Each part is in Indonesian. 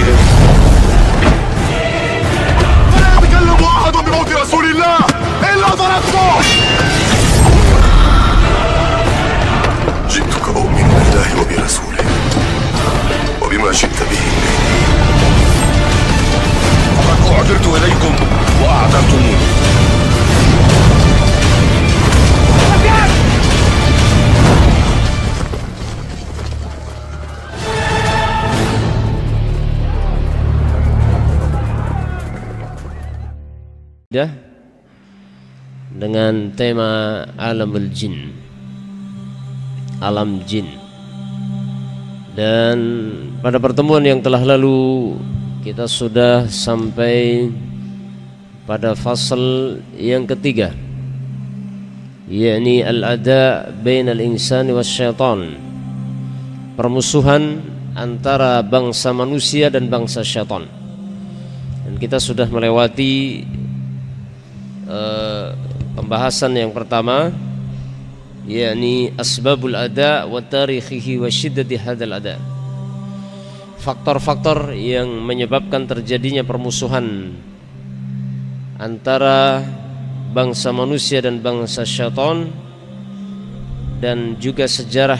بهم فلا يتكلم أحد بموت رسول الله إلا ضربته. جئتك أؤمن بالله وبرسوله وبما شئت به فقد أعذرت إليكم وأعذرتموني. Dengan tema alamul jin, alam jin. Dan pada pertemuan yang telah lalu kita sudah sampai pada fasal yang ketiga, yakni al-ada bainal insani wasyaitan, permusuhan antara bangsa manusia dan bangsa syaitan. Dan kita sudah melewati pembahasan yang pertama, yakni asbabul ada wa tarikhihi wa syiddati hadzal ada, faktor-faktor yang menyebabkan terjadinya permusuhan antara bangsa manusia dan bangsa syaitan, dan juga sejarah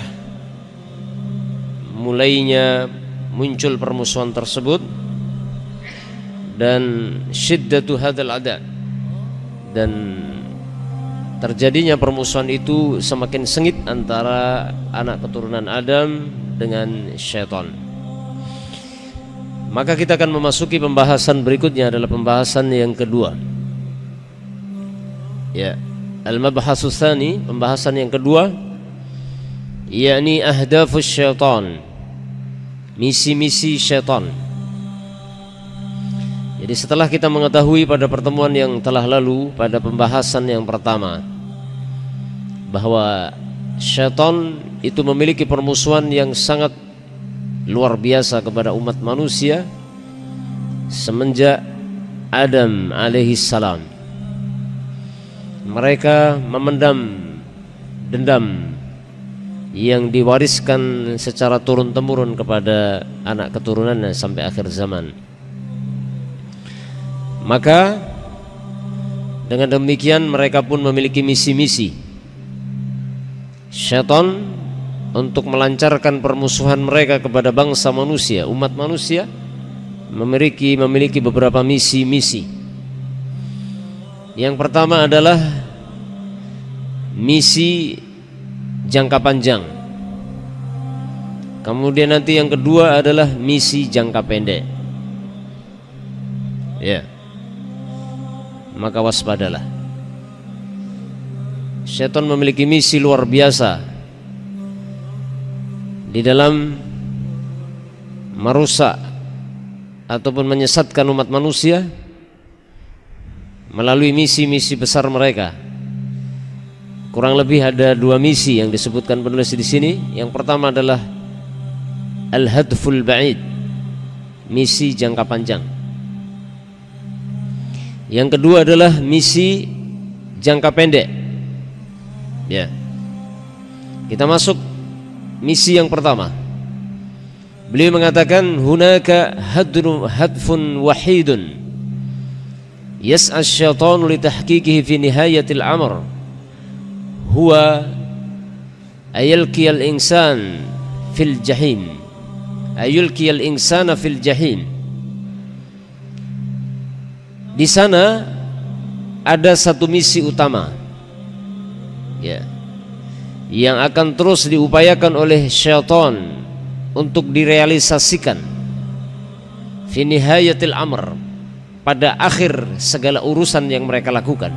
mulainya muncul permusuhan tersebut, dan syiddatu hadzal ada, dan terjadinya permusuhan itu semakin sengit antara anak keturunan Adam dengan syaitan. Maka kita akan memasuki pembahasan berikutnya, adalah pembahasan yang kedua. Ya, al-mabhasus tsani, pembahasan yang kedua, yakni ahdafus syaitan, misi-misi syaitan. Jadi setelah kita mengetahui pada pertemuan yang telah lalu, pada pembahasan yang pertama, bahwa syaitan itu memiliki permusuhan yang sangat luar biasa kepada umat manusia semenjak Adam alaihissalam. Mereka memendam dendam yang diwariskan secara turun-temurun kepada anak keturunannya sampai akhir zaman. Maka dengan demikian mereka pun memiliki misi-misi syaitan untuk melancarkan permusuhan mereka kepada bangsa manusia. Umat manusia memiliki beberapa misi-misi. Yang pertama adalah misi jangka panjang. Kemudian nanti yang kedua adalah misi jangka pendek. Ya. Maka waspadalah. Syaitan memiliki misi luar biasa di dalam merusak ataupun menyesatkan umat manusia melalui misi-misi besar mereka. Kurang lebih ada dua misi yang disebutkan penulis di sini. Yang pertama adalah al-hadful ba'id, misi jangka panjang. Yang kedua adalah misi jangka pendek. Ya. Kita masuk misi yang pertama. Beliau mengatakan hunaka hadfun wahidun yas'a asy-syaitanu li tahqiqihi fi nihayatil amr huwa ayulqiyal insan fil jahim, ayulqiyal insana fil jahim. Di sana ada satu misi utama, ya, yang akan terus diupayakan oleh syaitan untuk direalisasikan fi nihayatil amr, pada akhir segala urusan yang mereka lakukan,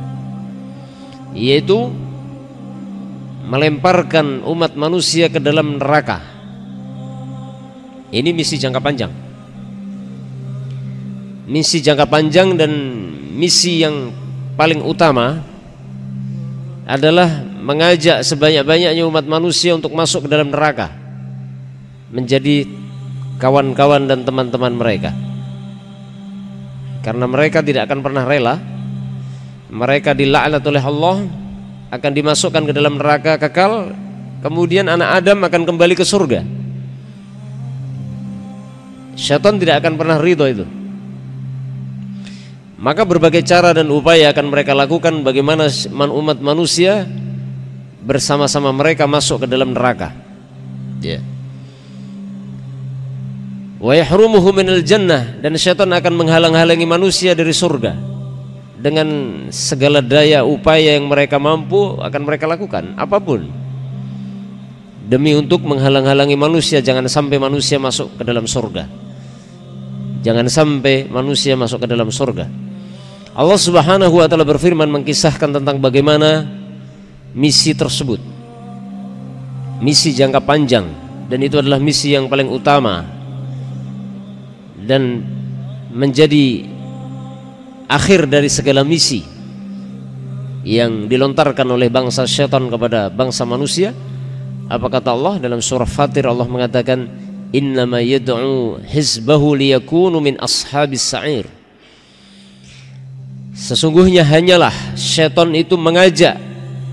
yaitu melemparkan umat manusia ke dalam neraka. Ini misi jangka panjang. Misi jangka panjang dan misi yang paling utama adalah mengajak sebanyak-banyaknya umat manusia untuk masuk ke dalam neraka, menjadi kawan-kawan dan teman-teman mereka. Karena mereka tidak akan pernah rela, mereka dilaknat oleh Allah, akan dimasukkan ke dalam neraka kekal. Kemudian anak Adam akan kembali ke surga. Syaitan tidak akan pernah ridho itu. Maka berbagai cara dan upaya akan mereka lakukan bagaimana umat manusia bersama-sama mereka masuk ke dalam neraka. Ya. Wa yahrumuhu minal jannah, dan syaitan akan menghalang-halangi manusia dari surga dengan segala daya upaya yang mereka mampu akan mereka lakukan apapun demi untuk menghalang-halangi manusia jangan sampai manusia masuk ke dalam surga. Jangan sampai manusia masuk ke dalam surga. Allah Subhanahu wa taala berfirman mengkisahkan tentang bagaimana misi tersebut. Misi jangka panjang, dan itu adalah misi yang paling utama dan menjadi akhir dari segala misi yang dilontarkan oleh bangsa syaitan kepada bangsa manusia. Apa kata Allah dalam surah Fatir? Allah mengatakan innama yad'u hizbahu liyakunu min ashabis sa'ir. Sesungguhnya hanyalah syaitan itu mengajak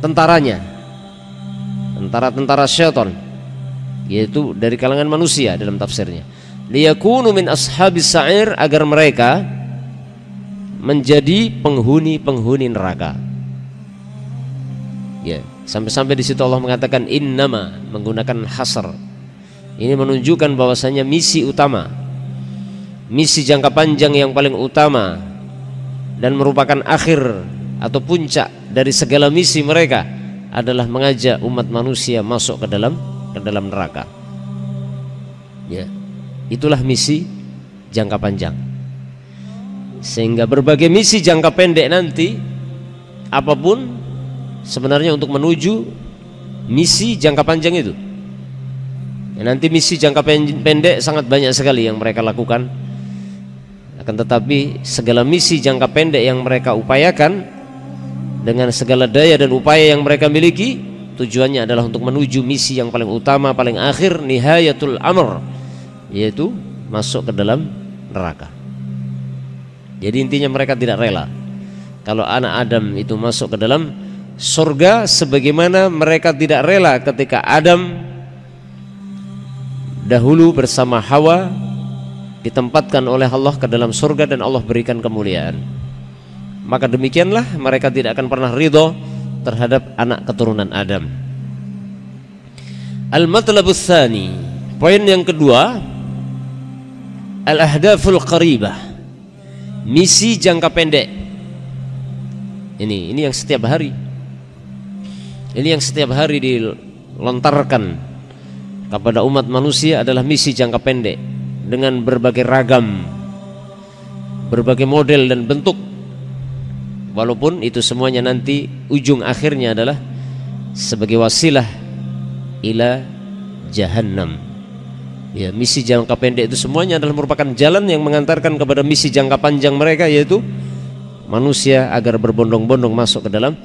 tentaranya, tentara-tentara syaitan, yaitu dari kalangan manusia dalam tafsirnya, liyakunu min ashabis sa'ir, agar mereka menjadi penghuni-penghuni neraka. Ya, sampai-sampai di situ Allah mengatakan innama, menggunakan hasr. Ini menunjukkan bahwasanya misi utama, misi jangka panjang yang paling utama dan merupakan akhir atau puncak dari segala misi mereka adalah mengajak umat manusia masuk ke dalam neraka. Ya, itulah misi jangka panjang. Sehingga berbagai misi jangka pendek nanti apapun sebenarnya untuk menuju misi jangka panjang itu. Ya, nanti misi jangka pendek sangat banyak sekali yang mereka lakukan. Akan tetapi segala misi jangka pendek yang mereka upayakan dengan segala daya dan upaya yang mereka miliki, tujuannya adalah untuk menuju misi yang paling utama, paling akhir, nihayatul amr, yaitu masuk ke dalam neraka. Jadi intinya mereka tidak rela kalau anak Adam itu masuk ke dalam surga, sebagaimana mereka tidak rela ketika Adam dahulu bersama Hawa ditempatkan oleh Allah ke dalam surga dan Allah berikan kemuliaan. Maka demikianlah mereka tidak akan pernah ridho terhadap anak keturunan Adam. Al-matlabus tsani, poin yang kedua, al-ahdaful qaribah, misi jangka pendek. Ini yang setiap hari. Ini yang setiap hari dilontarkan kepada umat manusia adalah misi jangka pendek dengan berbagai ragam, berbagai model dan bentuk. Walaupun itu semuanya nanti ujung akhirnya adalah sebagai wasilah ila jahannam. Ya, misi jangka pendek itu semuanya adalah merupakan jalan yang mengantarkan kepada misi jangka panjang mereka, yaitu manusia agar berbondong-bondong masuk ke dalam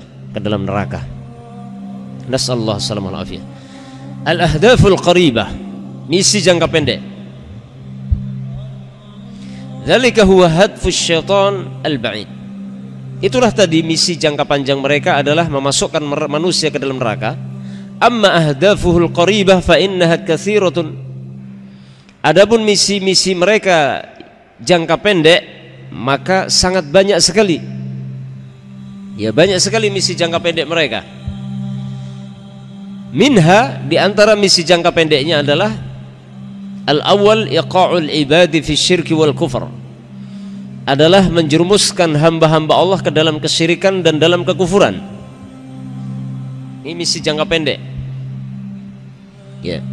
neraka. Nasallahu alaihi wasallam. Al-ahdaful qaribah, misi jangka pendek. Dzalika huwa hadfus syaitan al-ba'id. Itulah tadi misi jangka panjang mereka adalah memasukkan manusia ke dalam neraka. Amma ahdafuhul qaribah fa innaha katsiratun. Adapun misi-misi mereka jangka pendek maka sangat banyak sekali. Ya, banyak sekali misi jangka pendek mereka. Minha, di antara misi jangka pendeknya adalah al-awwal iqa'ul ibadi fi syirki wal kufr, adalah menjerumuskan hamba-hamba Allah ke dalam kesyirikan dan dalam kekufuran. Ini misi jangka pendek. Ya.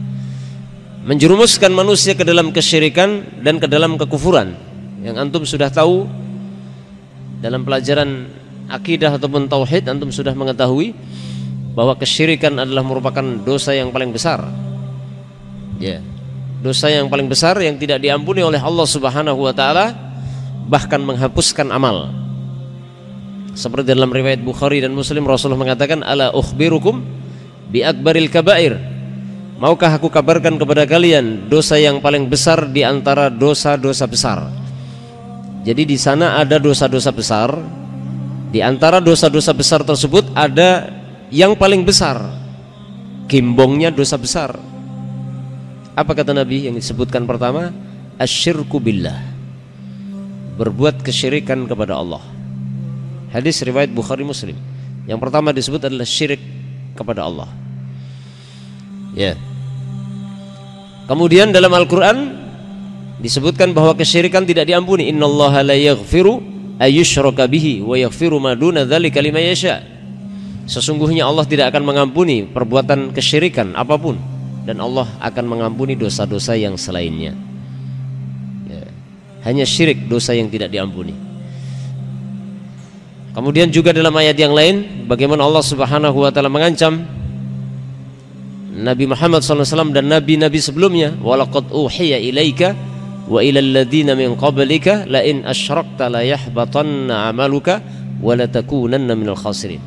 Menjerumuskan manusia ke dalam kesyirikan dan ke dalam kekufuran. Yang antum sudah tahu dalam pelajaran akidah ataupun tauhid, antum sudah mengetahui bahwa kesyirikan adalah merupakan dosa yang paling besar. Ya. Dosa yang paling besar yang tidak diampuni oleh Allah Subhanahu wa taala, bahkan menghapuskan amal. Seperti dalam riwayat Bukhari dan Muslim, Rasulullah mengatakan, ala ukhbirukum bi akbaril kabair, maukah aku kabarkan kepada kalian dosa yang paling besar di antara dosa-dosa besar. Jadi di sana ada dosa-dosa besar. Di antara dosa-dosa besar tersebut ada yang paling besar, gimbongnya dosa besar. Apa kata Nabi yang disebutkan pertama? asyirku billah, berbuat kesyirikan kepada Allah. Hadis riwayat Bukhari Muslim. Yang pertama disebut adalah syirik kepada Allah. Ya. Kemudian dalam Al-Quran disebutkan bahwa kesyirikan tidak diampuni. Innallaha la yaghfiru ayyushraka bihi wa yaghfiru ma duna dzalika liman yasha. Sesungguhnya Allah tidak akan mengampuni perbuatan kesyirikan apapun, dan Allah akan mengampuni dosa-dosa yang selainnya. Ya. Hanya syirik dosa yang tidak diampuni. Kemudian juga dalam ayat yang lain, bagaimana Allah Subhanahu wa taala mengancam Nabi Muhammad SAW dan nabi-nabi sebelumnya, walaqad uhiya ilaika wa ilal ladzina min qablika la in asyrakta la yahbatanna 'amaluka wa la takunanna minal khasirin.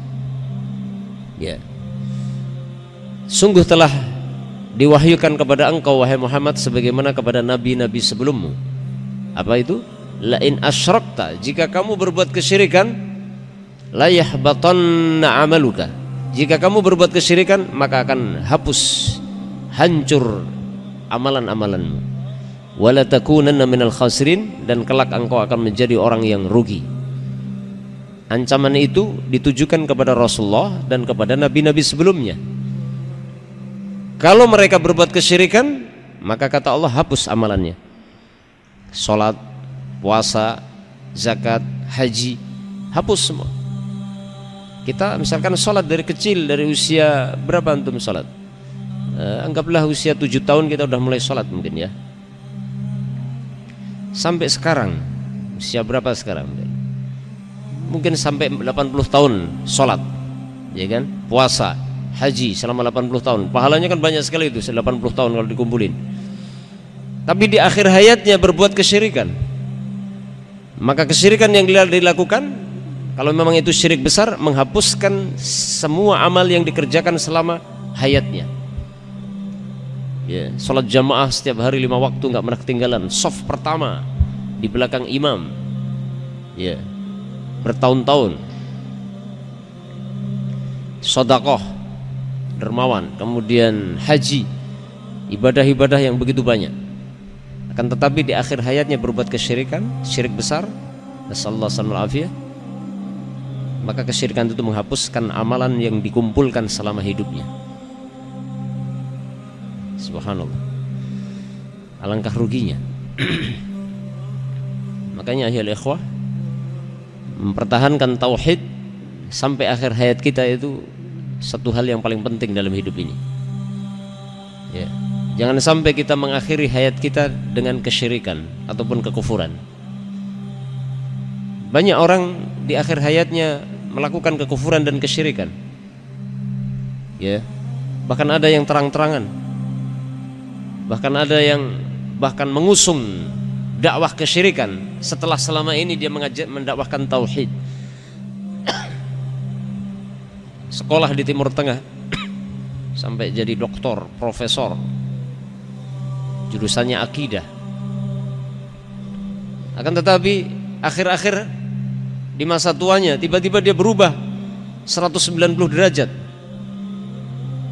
Ya. Sungguh telah diwahyukan kepada engkau wahai Muhammad sebagaimana kepada nabi-nabi sebelummu. Apa itu? La in asyrakta, jika kamu berbuat kesyirikan, la yahbatanna 'amaluka, jika kamu berbuat kesyirikan maka akan hapus, hancur amalan-amalanmu. Wala takunanna minal khasirin, dan kelak engkau akan menjadi orang yang rugi. Ancaman itu ditujukan kepada Rasulullah dan kepada nabi-nabi sebelumnya. Kalau mereka berbuat kesyirikan, maka kata Allah hapus amalannya. Salat, puasa, zakat, haji, hapus semua. Kita misalkan sholat dari kecil, dari usia berapa antum sholat? Anggaplah usia 7 tahun kita udah mulai sholat mungkin ya. Sampai sekarang, usia berapa sekarang? Mungkin sampai 80 tahun sholat, ya kan? Puasa, haji selama 80 tahun. Pahalanya kan banyak sekali itu, 80 tahun kalau dikumpulin. Tapi di akhir hayatnya berbuat kesyirikan. Maka kesyirikan yang dilakukan, kalau memang itu syirik besar, menghapuskan semua amal yang dikerjakan selama hayatnya. Ya, sholat jamaah setiap hari 5 waktu nggak pernah ketinggalan, shaf pertama di belakang imam. Ya, bertahun-tahun. Sedekah, dermawan, kemudian haji, ibadah-ibadah yang begitu banyak. Akan tetapi di akhir hayatnya berbuat kesyirikan, syirik besar. Nasallallahu alaihi wasallam. Maka kesyirikan itu menghapuskan amalan yang dikumpulkan selama hidupnya. Subhanallah. Alangkah ruginya. Makanya ahlul ikhwah, mempertahankan tauhid sampai akhir hayat kita itu satu hal yang paling penting dalam hidup ini. Ya. Jangan sampai kita mengakhiri hayat kita dengan kesyirikan ataupun kekufuran. Banyak orang di akhir hayatnya melakukan kekufuran dan kesyirikan. Ya. Bahkan ada yang terang-terangan. Bahkan ada yang bahkan mengusung dakwah kesyirikan setelah selama ini dia mendakwahkan tauhid. Sekolah di Timur Tengah sampai jadi doktor, profesor. Jurusannya akidah. Akan tetapi akhir-akhir di masa tuanya tiba-tiba dia berubah 190 derajat.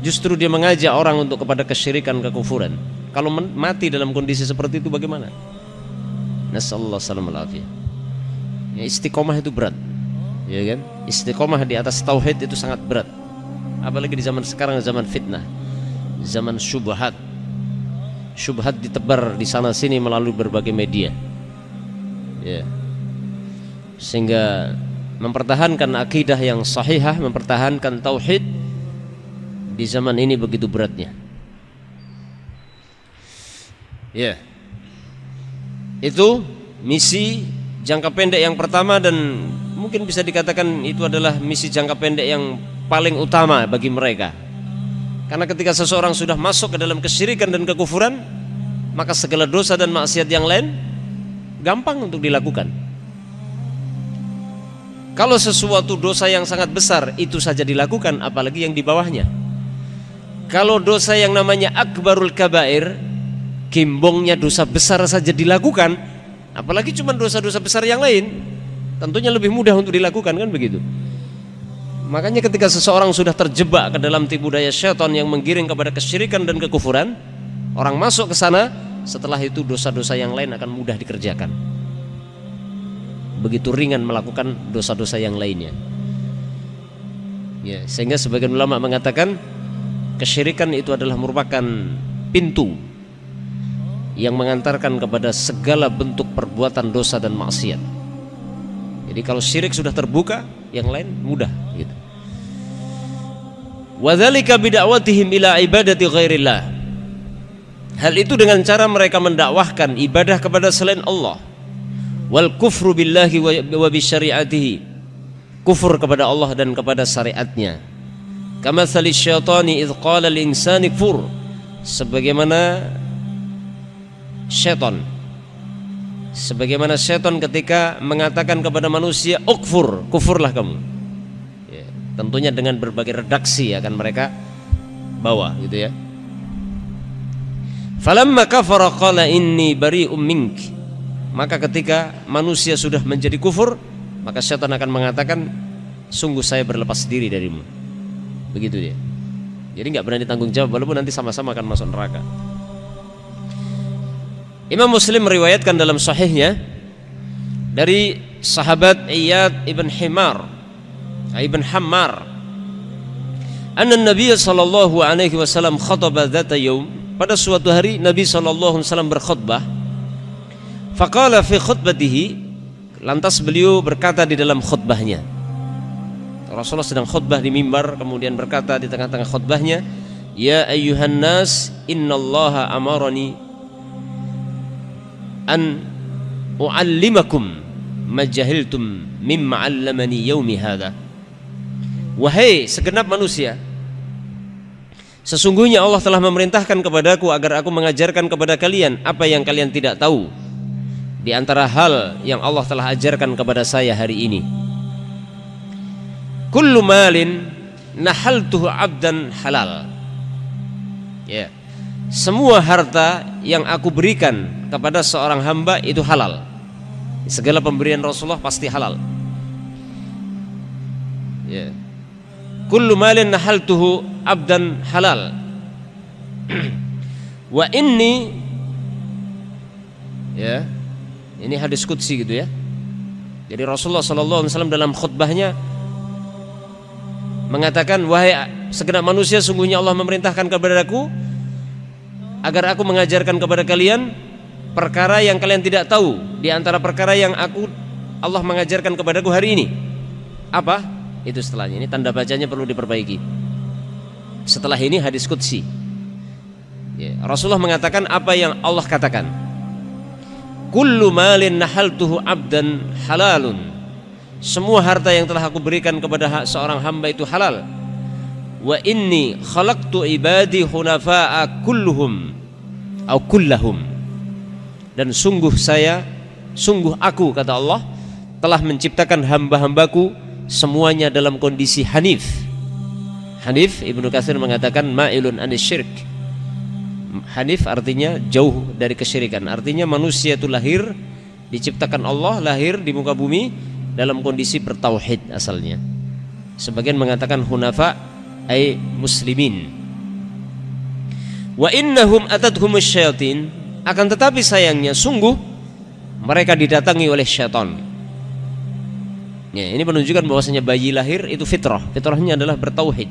Justru dia mengajak orang untuk kepada kesyirikan, kekufuran. Kalau mati dalam kondisi seperti itu bagaimana? Nasallallahu alaihi. Ya, istiqomah itu berat, ya kan? Istiqomah di atas tauhid itu sangat berat. Apalagi di zaman sekarang, zaman fitnah, zaman syubhat. Syubhat ditebar di sana sini melalui berbagai media. Ya. Sehingga mempertahankan akidah yang sahihah, mempertahankan tauhid di zaman ini begitu beratnya. Ya. Itu misi jangka pendek yang pertama, dan mungkin bisa dikatakan itu adalah misi jangka pendek yang paling utama bagi mereka. Karena ketika seseorang sudah masuk ke dalam kesyirikan dan kekufuran, maka segala dosa dan maksiat yang lain gampang untuk dilakukan. Kalau sesuatu dosa yang sangat besar itu saja dilakukan, apalagi yang di bawahnya. Kalau dosa yang namanya akbarul kabair, kimbongnya dosa besar saja dilakukan, apalagi cuma dosa-dosa besar yang lain, tentunya lebih mudah untuk dilakukan, kan begitu. Makanya ketika seseorang sudah terjebak ke dalam tipu daya syaitan yang menggiring kepada kesyirikan dan kekufuran, orang masuk ke sana, setelah itu dosa-dosa yang lain akan mudah dikerjakan. Begitu ringan melakukan dosa-dosa yang lainnya. Ya, sehingga sebagian ulama mengatakan kesyirikan itu adalah merupakan pintu yang mengantarkan kepada segala bentuk perbuatan dosa dan maksiat. Jadi kalau syirik sudah terbuka, yang lain mudah gitu. Wa dzalika bid'awatihim ila ibadati ghairillah. Hal itu dengan cara mereka mendakwahkan ibadah kepada selain Allah. Wal kufru billahi wa bi syari'atihi. Kufur kepada Allah dan kepada syariatnya. Kama tsali syaitani idz qala lil insani kfur. Sebagaimana syaitan ketika mengatakan kepada manusia ukfur, kufurlah kamu ya, tentunya dengan berbagai redaksi akan mereka bawa gitu ya. Falamma kafara qala inni bari'um mink. Maka ketika manusia sudah menjadi kufur, maka syaitan akan mengatakan sungguh saya berlepas diri darimu. Begitu dia. Jadi nggak berani tanggung jawab walaupun nanti sama-sama akan masuk neraka. Imam Muslim meriwayatkan dalam sahihnya dari sahabat Iyad ibn Hammar anna Nabi sallallahu alaihi wasallam khataba dzata yaum. Pada suatu hari Nabi sallallahu alaihi wasallam berkhutbah. Faqala fi khutbatihi, lantas beliau berkata di dalam khutbahnya. Rasulullah sedang khutbah di mimbar, kemudian berkata di tengah-tengah khutbahnya, ya ayyuhan nas innallaha amarani an u'allimakum ma jahiltum mimma 'allamani yaumi hadha. Wahai segenap manusia, sesungguhnya Allah telah memerintahkan kepadaku agar aku mengajarkan kepada kalian apa yang kalian tidak tahu di antara hal yang Allah telah ajarkan kepada saya hari ini. Kullu malin nahaltuhu 'abdan halal. Ya. Semua harta yang aku berikan kepada seorang hamba itu halal. Segala pemberian Rasulullah pasti halal. Ya. Kullu malin nahaltuhu 'abdan halal. Wa inni, ya. Ini hadis qudsi gitu ya. Jadi Rasulullah sallallahu alaihi wasallam dalam khutbahnya mengatakan, wahai segenap manusia, sungguhnya Allah memerintahkan kepadaku agar aku mengajarkan kepada kalian perkara yang kalian tidak tahu di antara perkara yang Allah mengajarkan kepadaku hari ini. Apa? Itu setelahnya. Ini tanda bacanya perlu diperbaiki. Setelah ini hadis qudsi. Ya, Rasulullah mengatakan apa yang Allah katakan. Kullu malin nahaltuhu 'abdan halalun. Semua harta yang telah aku berikan kepada seorang hamba itu halal. Wa inni khalaqtu ibadi hunafa'a kulluhum au kullahum. Dan sungguh aku kata Allah telah menciptakan hamba-hambaku semuanya dalam kondisi hanif. Hanif, Ibnu Katsir mengatakan ma'ilun anis syirk. Hanif artinya jauh dari kesyirikan. Artinya manusia itu lahir, diciptakan Allah, lahir di muka bumi dalam kondisi bertauhid asalnya. Sebagian mengatakan hunafa ay muslimin. Wa innahum atadhumus syayatin, akan tetapi sayangnya sungguh mereka didatangi oleh syaitan. Ya, ini menunjukkan bahwasanya bayi lahir itu fitrah. Fitrahnya adalah bertauhid.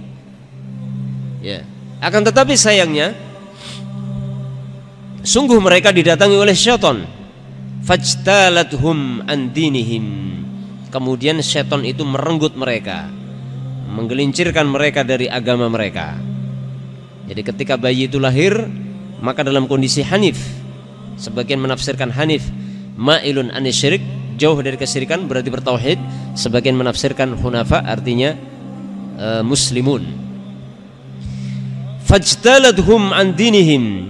Ya. Akan tetapi sayangnya sungguh mereka didatangi oleh syaitan. Fajtalathum an dinihim. Kemudian syaitan itu merenggut mereka, menggelincirkan mereka dari agama mereka. Jadi ketika bayi itu lahir, maka dalam kondisi hanif. Sebagian menafsirkan hanif ma'ilun anis syirik, jauh dari kesyirikan berarti bertauhid. Sebagian menafsirkan hunafa artinya muslimun. Fajtaladhum an dinihim.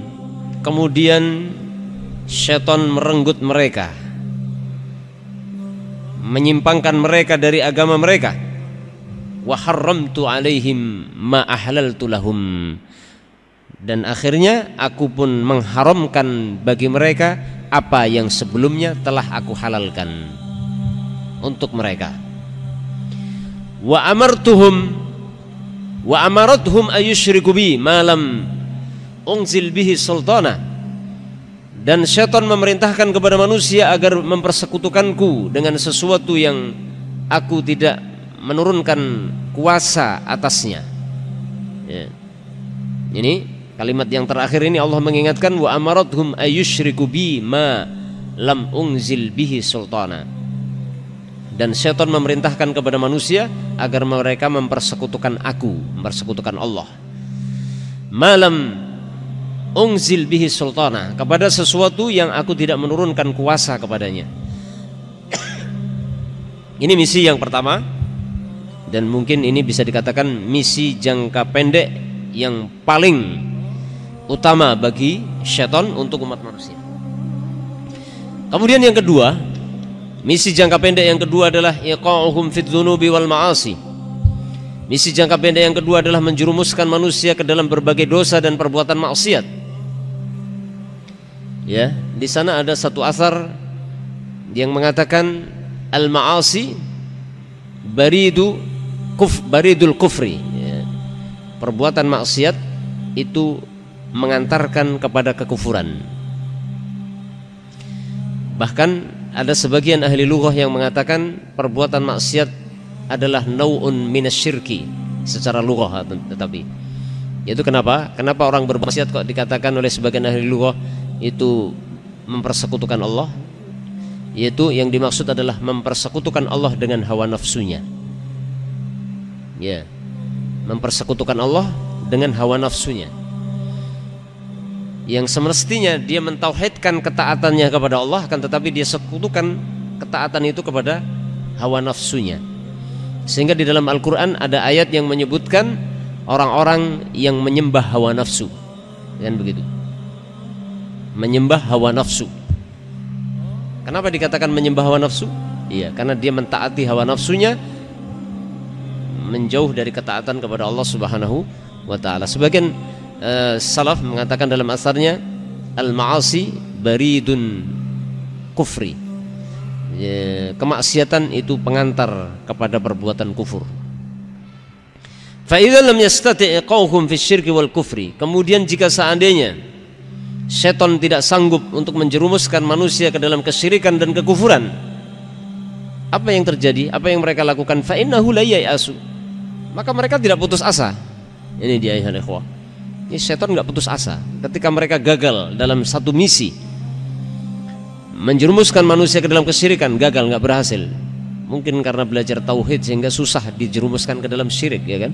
Kemudian syaitan merenggut mereka, menyimpangkan mereka dari agama mereka. Wa harramtu alaihim ma ahlaltu lahum. Dan akhirnya aku pun mengharamkan bagi mereka apa yang sebelumnya telah aku halalkan untuk mereka. Wa amarathum ayusyriku bi ma lam unzil bihi sultana. Dan syaitan memerintahkan kepada manusia agar mempersekutukanku dengan sesuatu yang aku tidak menurunkan kuasa atasnya. Ya. Ini kalimat yang terakhir ini Allah mengingatkan, wa amarathum ayyusyriku bi ma lam unzil bihi sultana. Dan syaitan memerintahkan kepada manusia agar mereka mempersekutukan aku, mempersekutukan Allah. Malam unzil bihi sultana, kepada sesuatu yang aku tidak menurunkan kuasa kepadanya. Ini misi yang pertama, dan mungkin ini bisa dikatakan misi jangka pendek yang paling utama bagi syaitan untuk umat manusia. Kemudian yang kedua, misi jangka pendek yang kedua adalah iqa'uhum fid dzunubi wal ma'asi. Misi jangka pendek yang kedua adalah menjerumuskan manusia ke dalam berbagai dosa dan perbuatan maksiat. Ya, di sana ada satu asar yang mengatakan al-ma'asi baridul kufri. Ya. Perbuatan maksiat itu mengantarkan kepada kekufuran. Bahkan ada sebagian ahli lughah yang mengatakan perbuatan maksiat adalah nau'un minasyirki secara lughah, tetapi yaitu kenapa orang bermaksiat kok dikatakan oleh sebagian ahli lughah itu mempersekutukan Allah? Yaitu yang dimaksud adalah mempersekutukan Allah dengan hawa nafsunya. Ya, mempersekutukan Allah dengan hawa nafsunya, yang semestinya dia mentauhidkan ketaatannya kepada Allah, akan tetapi dia sekutukan ketaatan itu kepada hawa nafsunya. Sehingga di dalam Al-Quran ada ayat yang menyebutkan orang-orang yang menyembah hawa nafsu, kan begitu, menyembah hawa nafsu. Kenapa dikatakan menyembah hawa nafsu? Iya, karena dia mentaati hawa nafsunya, menjauh dari ketaatan kepada Allah Subhanahu wa ta'ala. Sebagian salaf mengatakan dalam asarnya, al-ma'asi baridun kufri. Ya, kemaksiatan itu pengantar kepada perbuatan kufur. Fa idza lam yastati' iqauhum fi syirki wal kufri. Kemudian jika seandainya syaitan tidak sanggup untuk menjerumuskan manusia ke dalam kesyirikan dan kekufuran, apa yang terjadi? Apa yang mereka lakukan? Fa innahu la ya'asu. Maka mereka tidak putus asa. Ini dia ya ikhwah. Ini syaitan enggak putus asa. Ketika mereka gagal dalam satu misi, menjerumuskan manusia ke dalam kesyirikan, gagal, enggak berhasil. Mungkin karena belajar tauhid sehingga susah dijerumuskan ke dalam syirik, ya kan?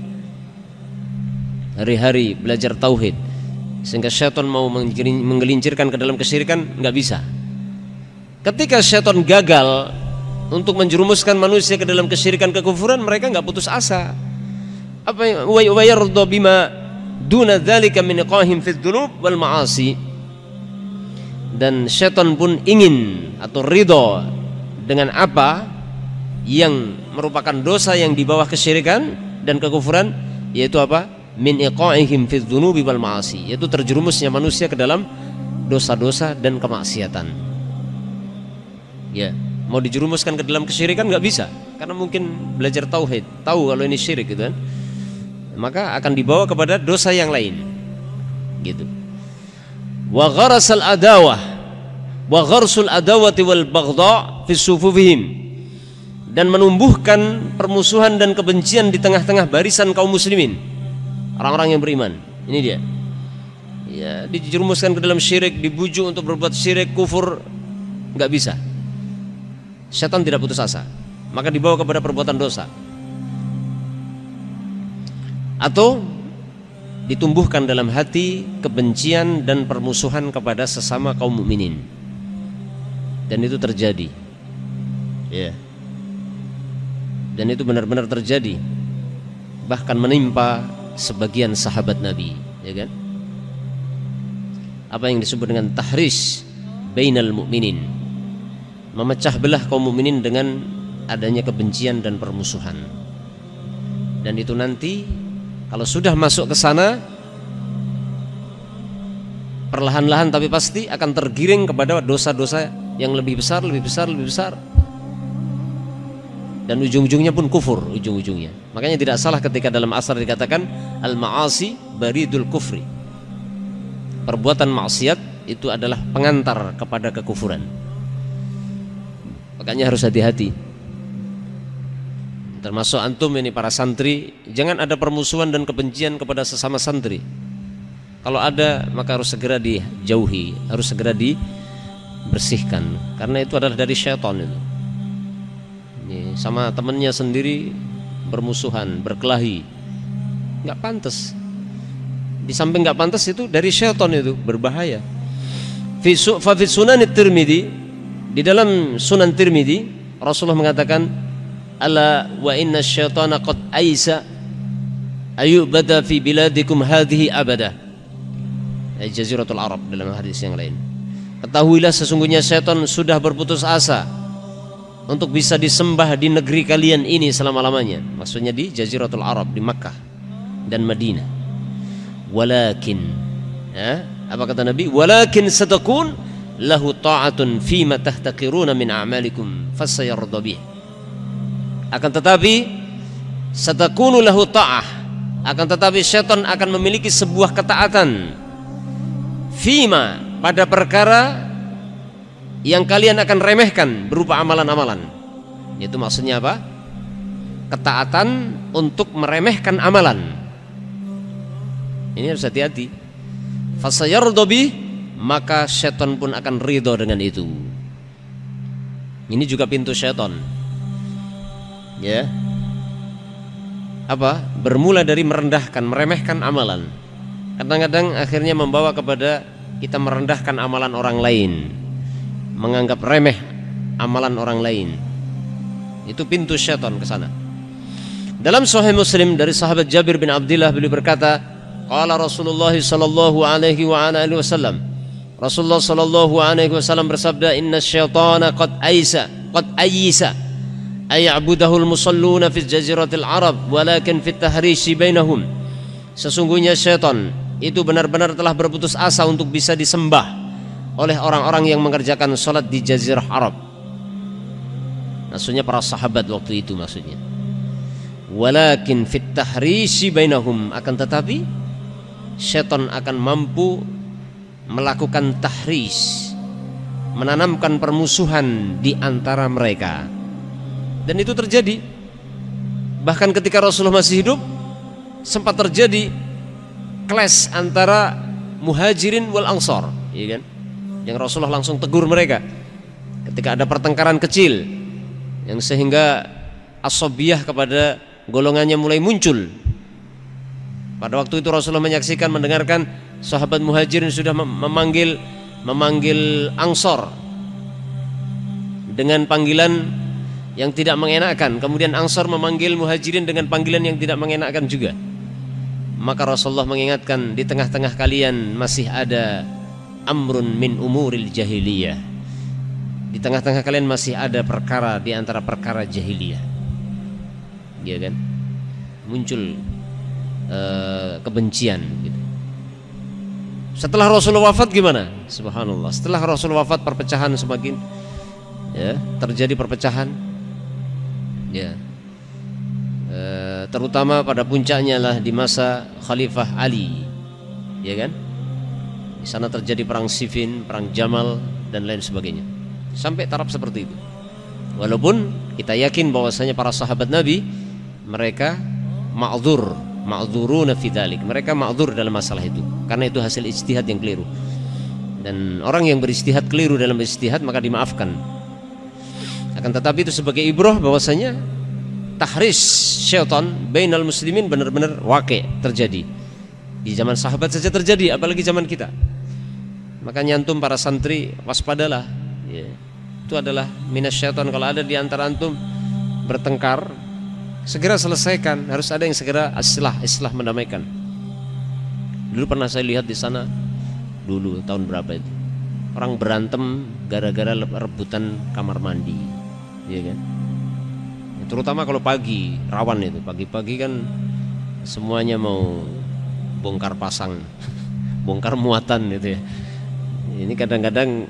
Hari-hari belajar tauhid sehingga syaitan mau menggelincirkan ke dalam kesyirikan, enggak bisa. Ketika syaitan gagal untuk menjerumuskan manusia ke dalam kesyirikan, kekufuran, mereka enggak putus asa. Apa yang wa yarda bima duna dzalika min iqahim fid dzunub wal ma'asi. Dan syaitan pun ingin atau ridho dengan apa yang merupakan dosa yang di bawah kesyirikan dan kekufuran, yaitu apa? Min iqa'ihim fid dzunubi wal ma'asi, yaitu terjerumusnya manusia ke dalam dosa-dosa dan kemaksiatan. Ya, mau dijerumuskan ke dalam kesyirikan enggak bisa, karena mungkin belajar tauhid, tahu kalau ini syirik gitu kan. Maka akan dibawa kepada dosa yang lain. Gitu. Wa gharasal adawah wa gharsul adawati wal baghdha fi sufufihim, dan menumbuhkan permusuhan dan kebencian di tengah-tengah barisan kaum muslimin, orang-orang yang beriman. Ini dia. Ya, dijerumuskan ke dalam syirik, dibujuk untuk berbuat syirik, kufur, enggak bisa. Syaitan tidak putus asa, maka dibawa kepada perbuatan dosa. Atau ditumbuhkan dalam hati kebencian dan permusuhan kepada sesama kaum mukminin. Dan itu terjadi. Ya. Dan itu benar-benar terjadi. Bahkan menimpa sebagian sahabat Nabi, ya kan? Apa yang disebut dengan tahris bainal mukminin. Memecah belah kaum mukminin dengan adanya kebencian dan permusuhan. Dan itu nanti kalau sudah masuk ke sana, perlahan-lahan tapi pasti akan tergiring kepada dosa-dosa yang lebih besar, lebih besar, lebih besar. Dan ujung-ujungnya pun kufur, ujung-ujungnya. Makanya tidak salah ketika dalam asar dikatakan al-ma'asi baridul kufri. Perbuatan maksiat itu adalah pengantar kepada kekufuran. Makanya harus hati-hati. Termasuk antum ini para santri, jangan ada permusuhan dan kebencian kepada sesama santri. Kalau ada maka harus segera dijauhi, harus segera dibersihkan, karena itu adalah dari syaitan itu. Ini sama temannya sendiri bermusuhan, berkelahi, nggak pantas. Di samping nggak pantas itu dari syaitan, itu berbahaya. Fi Sunan Tirmidzi, di dalam Sunan Tirmidzi Rasulullah mengatakan, ala wa inna syaitana qad aisa ayyubada fi biladikum hadhihi abada. Jaziratul Arab dalam hadis yang lain. Ketahuilah sesungguhnya syaitan sudah berputus asa untuk bisa disembah di negeri kalian ini selama-lamanya. Maksudnya di Jaziratul Arab, di Makkah dan Madinah. Walakin, apa kata Nabi? Walakin satakun lahu ta'atun fima tahtaqiruna min a'malikum fasayarda bih. Akan tetapi satakunu lahu ta'ah, akan tetapi syaitan akan memiliki sebuah ketaatan fima, pada perkara yang kalian akan remehkan berupa amalan-amalan. Itu maksudnya apa? Ketaatan untuk meremehkan amalan. Ini harus hati-hati. Fasayarda bih, maka syaitan pun akan ridho dengan itu. Ini juga pintu syaitan. Ya. Apa? Bermula dari merendahkan, meremehkan amalan. Kadang-kadang akhirnya membawa kepada kita merendahkan amalan orang lain, menganggap remeh amalan orang lain. Itu pintu syaitan ke sana. Dalam Sahih Muslim dari sahabat Jabir bin Abdullah, beliau berkata, qala Rasulullah sallallahu alaihi wa alihi wasallam, Rasulullah sallallahu alaihi wasallam bersabda, inna syaitana qad ayyisa ay'budahul musalluna fi jaziratil Arab walakin fit tahrishi bainahum. Sesungguhnya syaitan itu benar-benar telah berputus asa untuk bisa disembah oleh orang-orang yang mengerjakan sholat di Jazirah Arab. Maksudnya para sahabat waktu itu maksudnya. Walakin fit tahrishi bainahum, akan tetapi syaitan akan mampu melakukan tahris, menanamkan permusuhan di antara mereka. Dan itu terjadi. Bahkan ketika Rasulullah masih hidup, sempat terjadi clash antara muhajirin wal ansar, ya kan? Yang Rasulullah langsung tegur mereka ketika ada pertengkaran kecil, yang sehingga asobiyah kepada golongannya mulai muncul. Pada waktu itu Rasulullah menyaksikan, mendengarkan sahabat muhajirin sudah memanggil ansar dengan panggilan yang tidak mengenakan, kemudian ansar memanggil muhajirin dengan panggilan yang tidak mengenakan juga. Maka Rasulullah mengingatkan, di tengah-tengah kalian masih ada amrun min umuril jahiliyah. Di tengah-tengah kalian masih ada perkara di antara perkara jahiliyah. Ya kan? Muncul kebencian gitu. Setelah Rasulullah wafat gimana? Subhanallah. Setelah Rasulullah wafat, perpecahan semakin, ya, terjadi perpecahan. Ya. Terutama pada puncaknya lah di masa Khalifah Ali, ya kan? Di sana terjadi perang Siffin, perang Jamal dan lain sebagainya, sampai taraf seperti itu. Walaupun kita yakin bahwasanya para sahabat Nabi mereka ma'dzuruna fi dzalik, mereka ma'dzur dalam masalah itu, karena itu hasil ijtihad yang keliru. Dan orang yang berijtihad keliru dalam ijtihad maka dimaafkan. Akan tetapi itu sebagai ibrah bahwasanya tahris syaitan bainal muslimin benar-benar waqi', terjadi. Di zaman sahabat saja terjadi, apalagi zaman kita. Makanya antum para santri waspadalah, ya. Itu adalah minasyaitan. Kalau ada di antara antum bertengkar, segera selesaikan. Harus ada yang segera islah mendamaikan. Dulu pernah saya lihat di sana, dulu tahun berapa itu, orang berantem gara-gara rebutan kamar mandi, ya kan? Terutama kalau pagi, rawan itu. Pagi-pagi kan semuanya mau bongkar pasang, bongkar muatan gitu ya. Ini kadang-kadang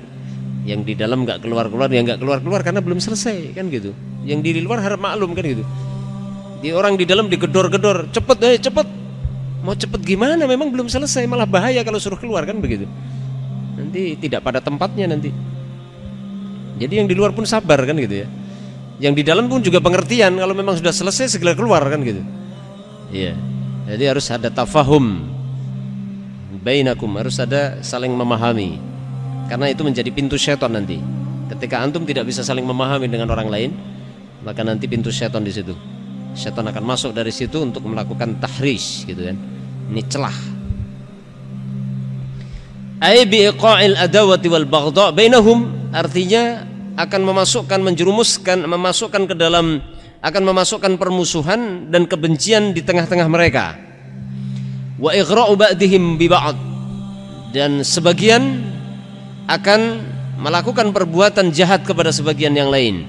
yang di dalam nggak keluar-keluar, yang nggak keluar-keluar karena belum selesai kan gitu. Yang di luar harap maklum kan gitu. Di orang di dalam digedor-gedor, cepet, cepet. Mau cepet gimana? Memang belum selesai, malah bahaya kalau suruh keluar kan begitu. Nanti nanti tidak pada tempatnya nanti. Jadi yang di luar pun sabar kan gitu ya. Yang di dalam pun juga pengertian, kalau memang sudah selesai segera keluar kan gitu. Iya. Jadi harus ada tafahum bainakum, harus ada saling memahami. Karena itu menjadi pintu syaitan nanti. Ketika antum tidak bisa saling memahami dengan orang lain, maka nanti pintu syaitan di situ. Syaitan akan masuk dari situ untuk melakukan tahrish gitu kan. Ini celah. Ai biiqa'il adawati wal baghdha bainahum, artinya akan memasukkan ke dalam, akan memasukkan permusuhan dan kebencian di tengah-tengah mereka. Wa ighra'u ba'dihim bi ba'd, dan sebagian akan melakukan perbuatan jahat kepada sebagian yang lain.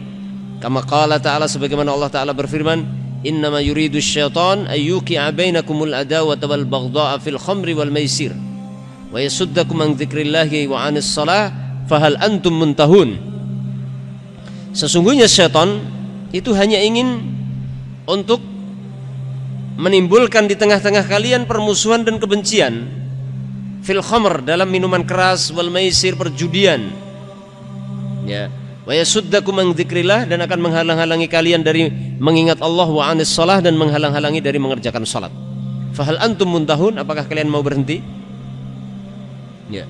Kama qala ta'ala, sebagaimana Allah Ta'ala berfirman, innama yuridu syaitan ayyuqi'a bainakumul adawata wal baghdha'a fil khamri wal maisir wa yasuddakum an dzikrillahi wa 'anis shalah fahal antum muntahun. Sesungguhnya syaitan itu hanya ingin untuk menimbulkan di tengah-tengah kalian permusuhan dan kebencian fil khamr, dalam minuman keras, wal maisir, perjudian, ya, wa yasuddakum an dzikrillah, dan akan menghalang-halangi kalian dari mengingat Allah, wa 'anis shalah, dan menghalang-halangi dari mengerjakan salat. Fahal antum muntahun, apakah kalian mau berhenti? Ya.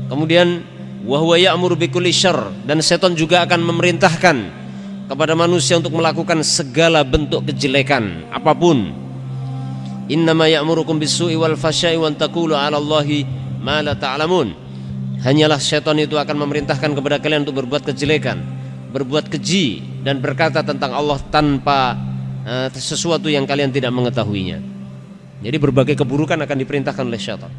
Kemudian wa huwa ya'muru bikulli syarr, dan setan juga akan memerintahkan kepada manusia untuk melakukan segala bentuk kejelekan apapun. Innama ya'murukum bis-su'i wal fasya'i wa taqulu 'ala Allahi ma la ta'lamun. Hanyalah setan itu akan memerintahkan kepada kalian untuk berbuat kejelekan, berbuat keji, dan berkata tentang Allah tanpa sesuatu yang kalian tidak mengetahuinya. Jadi berbagai keburukan akan diperintahkan oleh syaitan.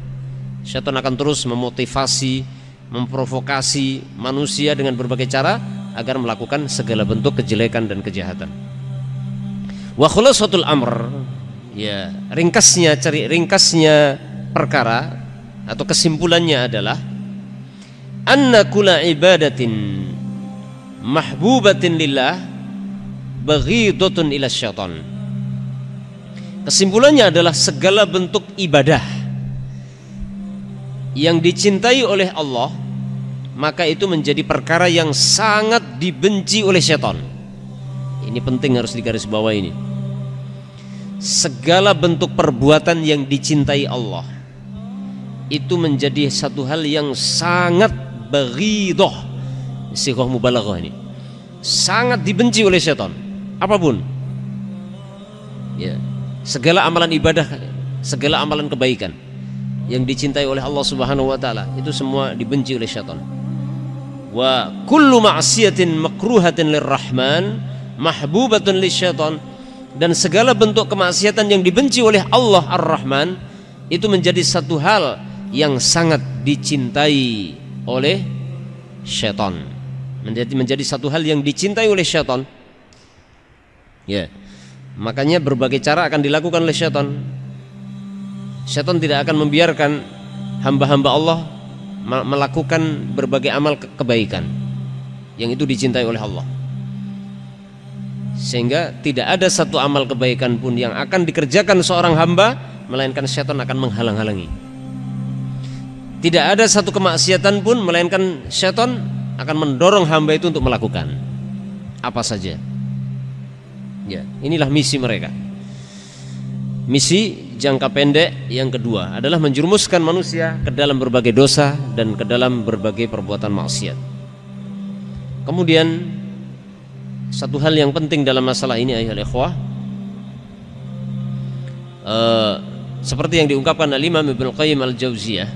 Syaitan akan terus memotivasi, memprovokasi manusia dengan berbagai cara agar melakukan segala bentuk kejelekan dan kejahatan. Wa khulasatul amr, ya, ringkasnya perkara atau kesimpulannya adalah anna kulla ibadatin mahbubatin lillah baghidatun ila syaitan. Kesimpulannya adalah segala bentuk ibadah yang dicintai oleh Allah, maka itu menjadi perkara yang sangat dibenci oleh syaitan. Ini penting, harus digarisbawahi ini. Segala bentuk perbuatan yang dicintai Allah itu menjadi satu hal yang sangat baghidah, sighah mubalaghah ini, sangat dibenci oleh syaitan. Apapun, ya, segala amalan ibadah, segala amalan kebaikan yang dicintai oleh Allah Subhanahu wa taala itu semua dibenci oleh syaitan. Wa kullu ma'siyatin makruhatin lirrahman mahbubatun lisyaitan, dan segala bentuk kemaksiatan yang dibenci oleh Allah Ar-Rahman itu menjadi satu hal yang sangat dicintai oleh syaitan. Menjadi satu hal yang dicintai oleh syaitan. Ya. Makanya berbagai cara akan dilakukan oleh syaitan. Syaitan tidak akan membiarkan hamba-hamba Allah melakukan berbagai amal kebaikan yang itu dicintai oleh Allah, sehingga tidak ada satu amal kebaikan pun yang akan dikerjakan seorang hamba melainkan syaitan akan menghalang-halangi. Tidak ada satu kemaksiatan pun melainkan syaitan akan mendorong hamba itu untuk melakukan apa saja. Ya, inilah misi mereka. Misi jangka pendek yang kedua adalah menjerumuskan manusia ke dalam berbagai dosa dan ke dalam berbagai perbuatan maksiat. Kemudian satu hal yang penting dalam masalah ini ayuhal ikhwah, seperti yang diungkapkan Al-Imam Ibnu Qayyim Al-Jauziyah,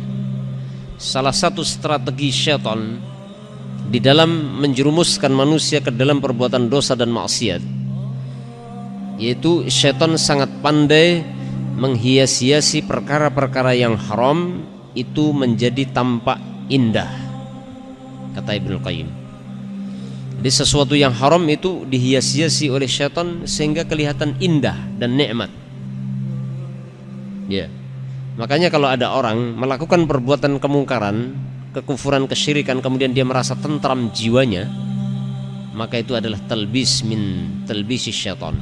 salah satu strategi syaitan di dalam menjerumuskan manusia ke dalam perbuatan dosa dan maksiat, yaitu syaitan sangat pandai menghias-hiasi perkara-perkara yang haram itu menjadi tampak indah, kata Ibnu Qayyim. Jadi sesuatu yang haram itu dihias-hiasi oleh syaitan sehingga kelihatan indah dan nikmat. Ya. Makanya kalau ada orang melakukan perbuatan kemungkaran, kekufuran, kesyirikan, kemudian dia merasa tentram jiwanya, maka itu adalah talbis min talbisi syaitan.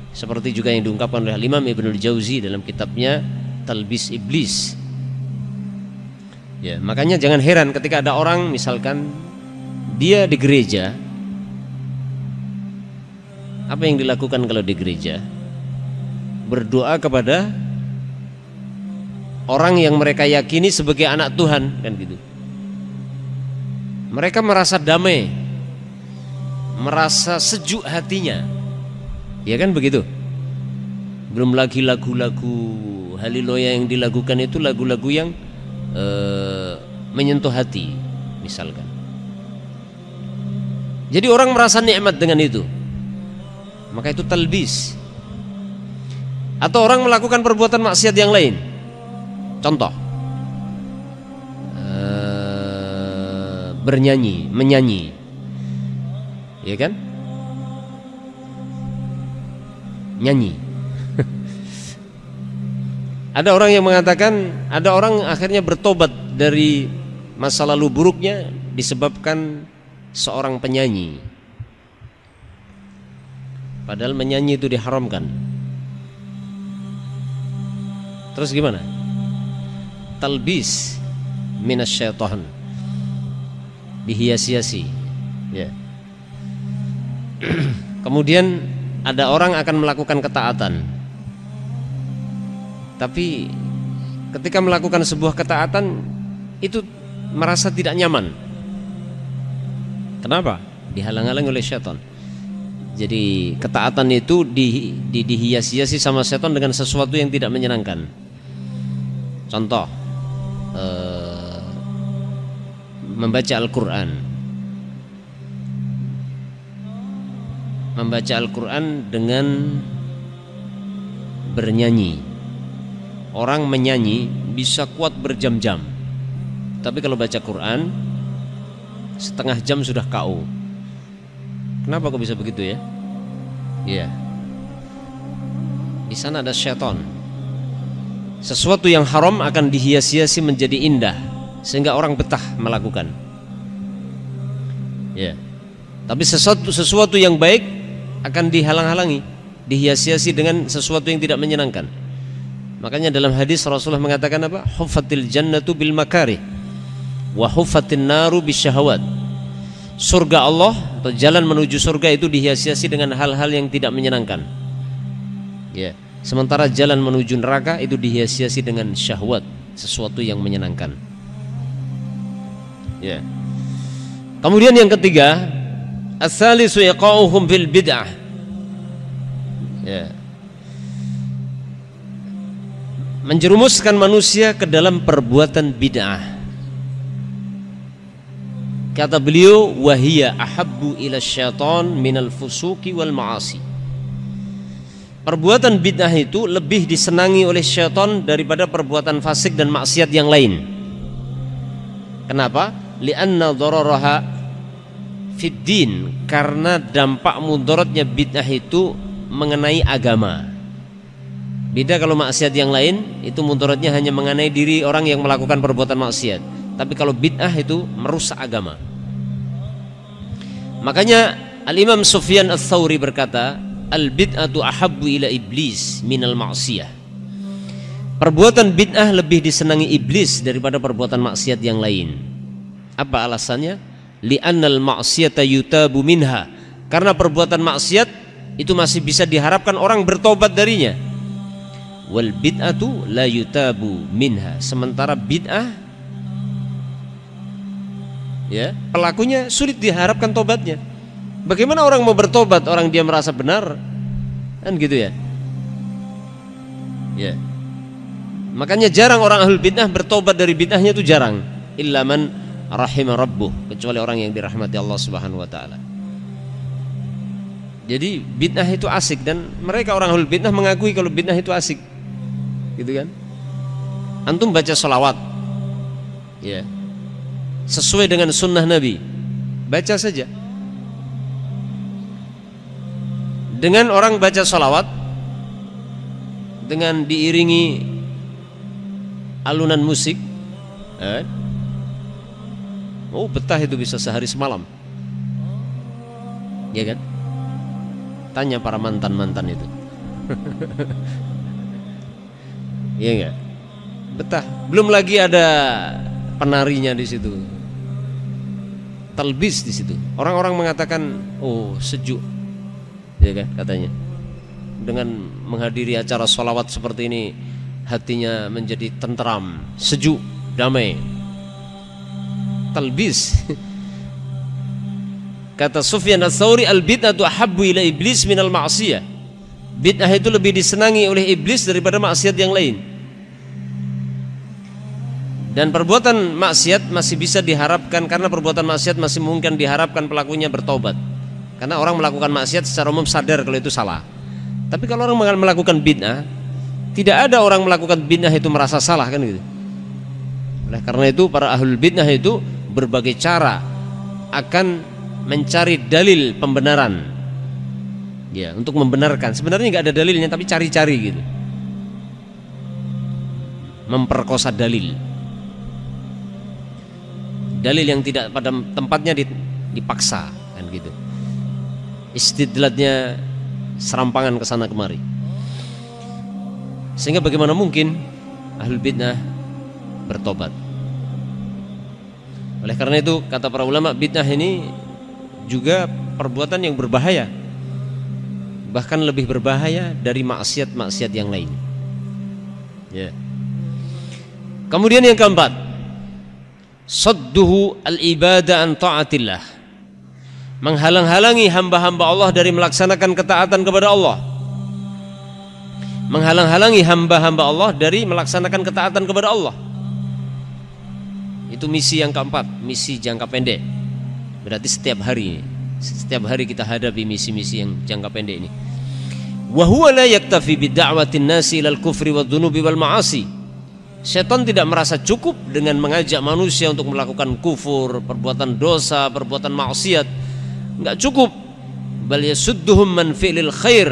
Seperti juga yang diungkapkan oleh Imam Ibnul Jauzi dalam kitabnya Talbis Iblis. Ya, makanya jangan heran ketika ada orang misalkan dia di gereja, apa yang dilakukan kalau di gereja? Berdoa kepada orang yang mereka yakini sebagai anak Tuhan, kan gitu. Mereka merasa damai, merasa sejuk hatinya, ya kan begitu. Belum lagi lagu-lagu haleluya yang dilakukan itu lagu-lagu yang menyentuh hati, misalkan. Jadi orang merasa nikmat dengan itu, maka itu talbis. Atau orang melakukan perbuatan maksiat yang lain. Contoh, bernyanyi, menyanyi, ya kan? Nyanyi. Ada orang yang mengatakan, ada orang akhirnya bertobat dari masa lalu buruknya disebabkan seorang penyanyi. Padahal menyanyi itu diharamkan. Terus gimana? Talbis minasyaitan, dihias-hiasi, ya. Kemudian ada orang akan melakukan ketaatan, tapi ketika melakukan sebuah ketaatan itu merasa tidak nyaman. Kenapa? Dihalang-halangi oleh syaitan. Jadi ketaatan itu dihias-hiasi sama syaitan dengan sesuatu yang tidak menyenangkan. Contoh, membaca Al-Quran. Membaca Al-Quran dengan bernyanyi. Orang menyanyi bisa kuat berjam-jam, tapi kalau baca Quran setengah jam sudah KO. Kenapa kok bisa begitu ya? Iya. Di sana ada syaitan. Sesuatu yang haram akan dihias-hiasi menjadi indah sehingga orang betah melakukan. Ya. Tapi sesuatu yang baik akan dihalang-halangi, dihias-hiasi dengan sesuatu yang tidak menyenangkan. Makanya dalam hadis Rasulullah mengatakan apa? Huffatil jannatu bil makarih wa huffatin naru bisyahawat. Surga Allah atau jalan menuju surga itu dihias-hiasi dengan hal-hal yang tidak menyenangkan. Ya. Sementara jalan menuju neraka itu dihias-hiasi dengan syahwat, sesuatu yang menyenangkan. Ya. Kemudian yang ketiga, as-salisu yaqa'uhum fil bid'ah. Ya. Menjerumuskan manusia ke dalam perbuatan bid'ah. Kata beliau, wahiyya ahabbu ila syaitan minal fusuki wal ma'asi. Perbuatan bid'ah itu lebih disenangi oleh syaitan daripada perbuatan fasik dan maksiat yang lain. Kenapa? Li'anna dhararaha fid din, karena dampak mudaratnya bid'ah itu mengenai agama. Beda kalau maksiat yang lain itu mudaratnya hanya mengenai diri orang yang melakukan perbuatan maksiat. Tapi kalau bid'ah itu merusak agama. Makanya Al-Imam Sufyan Ats-Tsauri berkata, al-bid'atu ahabbu ila iblis minal ma'siyah. Perbuatan bid'ah lebih disenangi iblis daripada perbuatan maksiat yang lain. Apa alasannya? Li'annal ma'siyata yutabu minha. Karena perbuatan maksiat itu masih bisa diharapkan orang bertobat darinya. Wal bid'atu la yutabu minha. Sementara bid'ah, ya, pelakunya sulit diharapkan tobatnya. Bagaimana orang mau bertobat orang dia merasa benar? Kan gitu ya. Ya. Makanya jarang orang ahlul bid'ah bertobat dari bid'ahnya, itu jarang. Illa man rahima rabbuh, kecuali orang yang dirahmati Allah Subhanahu wa taala. Jadi bid'ah itu asik, dan mereka orang ahlul bid'ah mengakui kalau bid'ah itu asik. Gitu kan? Antum baca sholawat, ya, sesuai dengan sunnah Nabi, baca saja. Dengan orang baca sholawat dengan diiringi alunan musik, oh betah itu bisa sehari semalam, ya kan? Tanya para mantan-mantan itu. Iya enggak? Betah. Belum lagi ada penarinya di situ. Talbis di situ. Orang-orang mengatakan, oh sejuk, ya kan katanya. Dengan menghadiri acara sholawat seperti ini, hatinya menjadi tentram, sejuk, damai. Talbis. Kata Sufyan Ats-Tsauri, al-bid'atu ahabbu ila iblis minal ma'siyah. Bid'ah itu lebih disenangi oleh iblis daripada maksiat yang lain. Dan perbuatan maksiat masih bisa diharapkan, karena perbuatan maksiat masih mungkin diharapkan pelakunya bertobat. Karena orang melakukan maksiat secara umum sadar kalau itu salah. Tapi kalau orang melakukan bid'ah, tidak ada orang melakukan bid'ah itu merasa salah, kan gitu. Oleh karena itu para ahlul bid'ah itu berbagai cara akan mencari dalil pembenaran, ya, untuk membenarkan. Sebenarnya nggak ada dalilnya, tapi cari-cari gitu, memperkosa dalil yang tidak pada tempatnya dipaksa, kan gitu. Istidlatnya serampangan ke sana kemari. Sehingga bagaimana mungkin ahlul bid'ah bertobat? Oleh karena itu kata para ulama, bid'ah ini juga perbuatan yang berbahaya, bahkan lebih berbahaya dari maksiat-maksiat yang lain, ya. Kemudian yang keempat, sadduhu al-ibadah an ta'atillah, menghalang-halangi hamba-hamba Allah dari melaksanakan ketaatan kepada Allah. Menghalang-halangi hamba-hamba Allah dari melaksanakan ketaatan kepada Allah. Itu misi yang keempat, misi jangka pendek. Berarti setiap hari kita hadapi misi-misi yang jangka pendek ini. Wa huwa la yaktafi bid'awatin nasi ilal kufri wadzunubi wal ma'asi. Setan tidak merasa cukup dengan mengajak manusia untuk melakukan kufur, perbuatan dosa, perbuatan maksiat. Enggak cukup. Bal yasudduhum man fi'lil khair.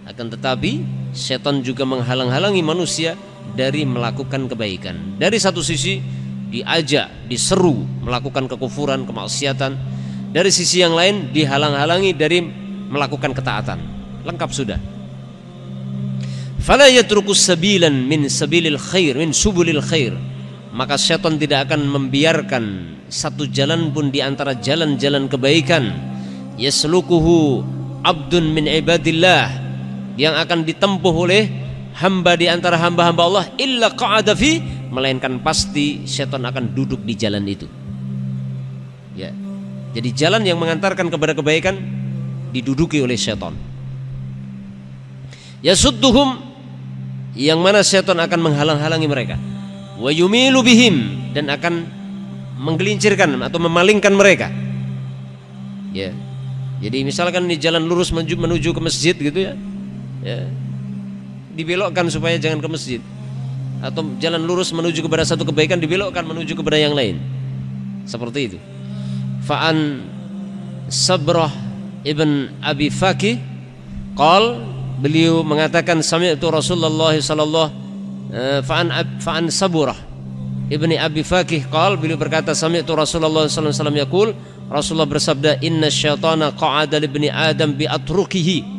Akan tetapi setan juga menghalang-halangi manusia dari melakukan kebaikan. Dari satu sisi diajak, diseru melakukan kekufuran, kemaksiatan. Dari sisi yang lain dihalang-halangi dari melakukan ketaatan. Lengkap sudah. Fala yatruku sabilan min sabilil khair, min subulil khair. Maka syaitan tidak akan membiarkan satu jalan pun di antara jalan-jalan kebaikan. Yaslukuhu abdun min ibadillah, yang akan ditempuh oleh hamba di antara hamba-hamba Allah, illa qa'ada fi, melainkan pasti syaitan akan duduk di jalan itu, ya. Jadi jalan yang mengantarkan kepada kebaikan diduduki oleh syaitan. Yasudduhum, yang mana syaitan akan menghalang-halangi mereka. Wa yumilu bihim, dan akan menggelincirkan atau memalingkan mereka, ya. Jadi misalkan di jalan lurus menuju ke masjid gitu, ya, dibelokkan supaya jangan ke masjid. Atau jalan lurus menuju kepada satu kebaikan dibelokkan menuju kepada yang lain. Seperti itu. Fa'an Sabrah ibn Abi Fakih qal, beliau mengatakan sami'tu Rasulullah sallallahu fa'an Sabrah ibn Abi Fakih qal, beliau berkata sami'tu Rasulullah sallallahu alaihi wasallam yaqul, Rasulullah bersabda, inna syaitana qa'ada li ibni Adam bi atrukihi.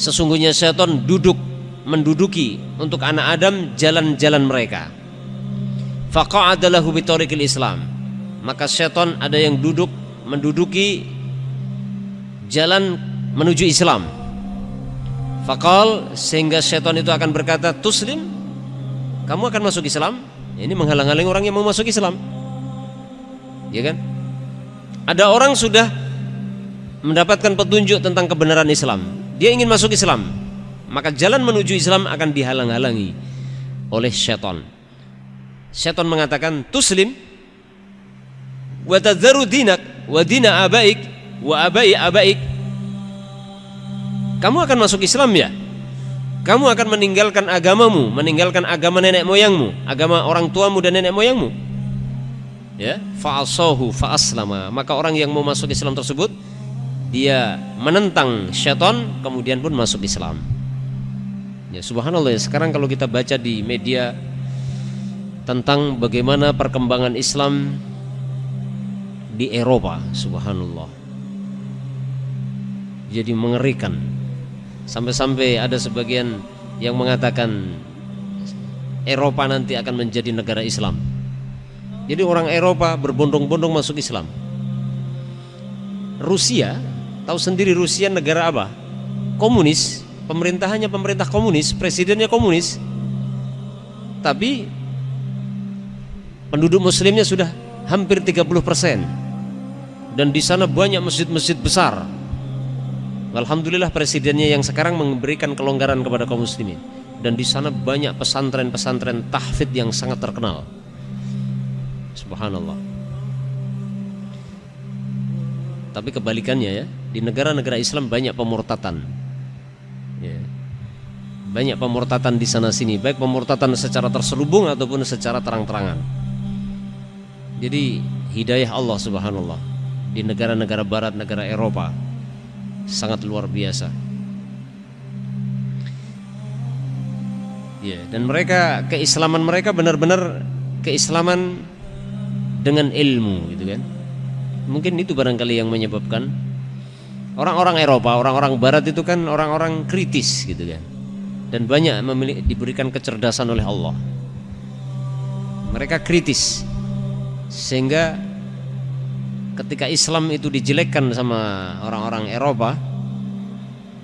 Sesungguhnya syaitan menduduki untuk anak Adam jalan-jalan mereka. Faqa'ada lahu bi tariqil Islam. Maka syaitan ada yang menduduki jalan menuju Islam. Faqal, sehingga syaitan itu akan berkata, tuslim, kamu akan masuk Islam. Ini menghalang-halangi orang yang mau masuk Islam, ya kan? Ada orang sudah mendapatkan petunjuk tentang kebenaran Islam, dia ingin masuk Islam, maka jalan menuju Islam akan dihalang-halangi oleh syaitan. Syaitan mengatakan, tuslim wa tadzaru dinak wa dina abaik wa abai abaik. Kamu akan masuk Islam, ya? Kamu akan meninggalkan agamamu, meninggalkan agama nenek moyangmu, agama orang tuamu dan nenek moyangmu, ya. Fa'asahu fa'aslama. Maka orang yang mau masuk Islam tersebut, dia menentang syaitan, kemudian pun masuk Islam. Ya, subhanallah, ya. Sekarang kalau kita baca di media tentang bagaimana perkembangan Islam di Eropa, subhanallah, jadi mengerikan. Sampai-sampai ada sebagian yang mengatakan Eropa nanti akan menjadi negara Islam. Jadi orang Eropa berbondong-bondong masuk Islam. Rusia, tahu sendiri Rusia negara apa? Komunis, pemerintahannya pemerintah komunis, presidennya komunis. Tapi penduduk muslimnya sudah hampir 30%. Dan di sana banyak masjid-masjid besar. Alhamdulillah presidennya yang sekarang memberikan kelonggaran kepada kaum muslimin. Dan di sana banyak pesantren-pesantren tahfidz yang sangat terkenal. Subhanallah. Tapi kebalikannya ya, di negara-negara Islam banyak pemurtatan. Ya. Banyak pemurtatan di sana sini, baik pemurtatan secara terselubung ataupun secara terang-terangan. Jadi hidayah Allah subhanallah di negara-negara barat, negara Eropa sangat luar biasa. Ya, dan mereka, keislaman mereka benar-benar keislaman dengan ilmu gitu kan. Mungkin itu barangkali yang menyebabkan orang-orang Eropa, orang-orang barat itu kan orang-orang kritis gitu kan. Dan banyak diberikan kecerdasan oleh Allah. Mereka kritis. Sehingga ketika Islam itu dijelekkan sama orang-orang Eropa,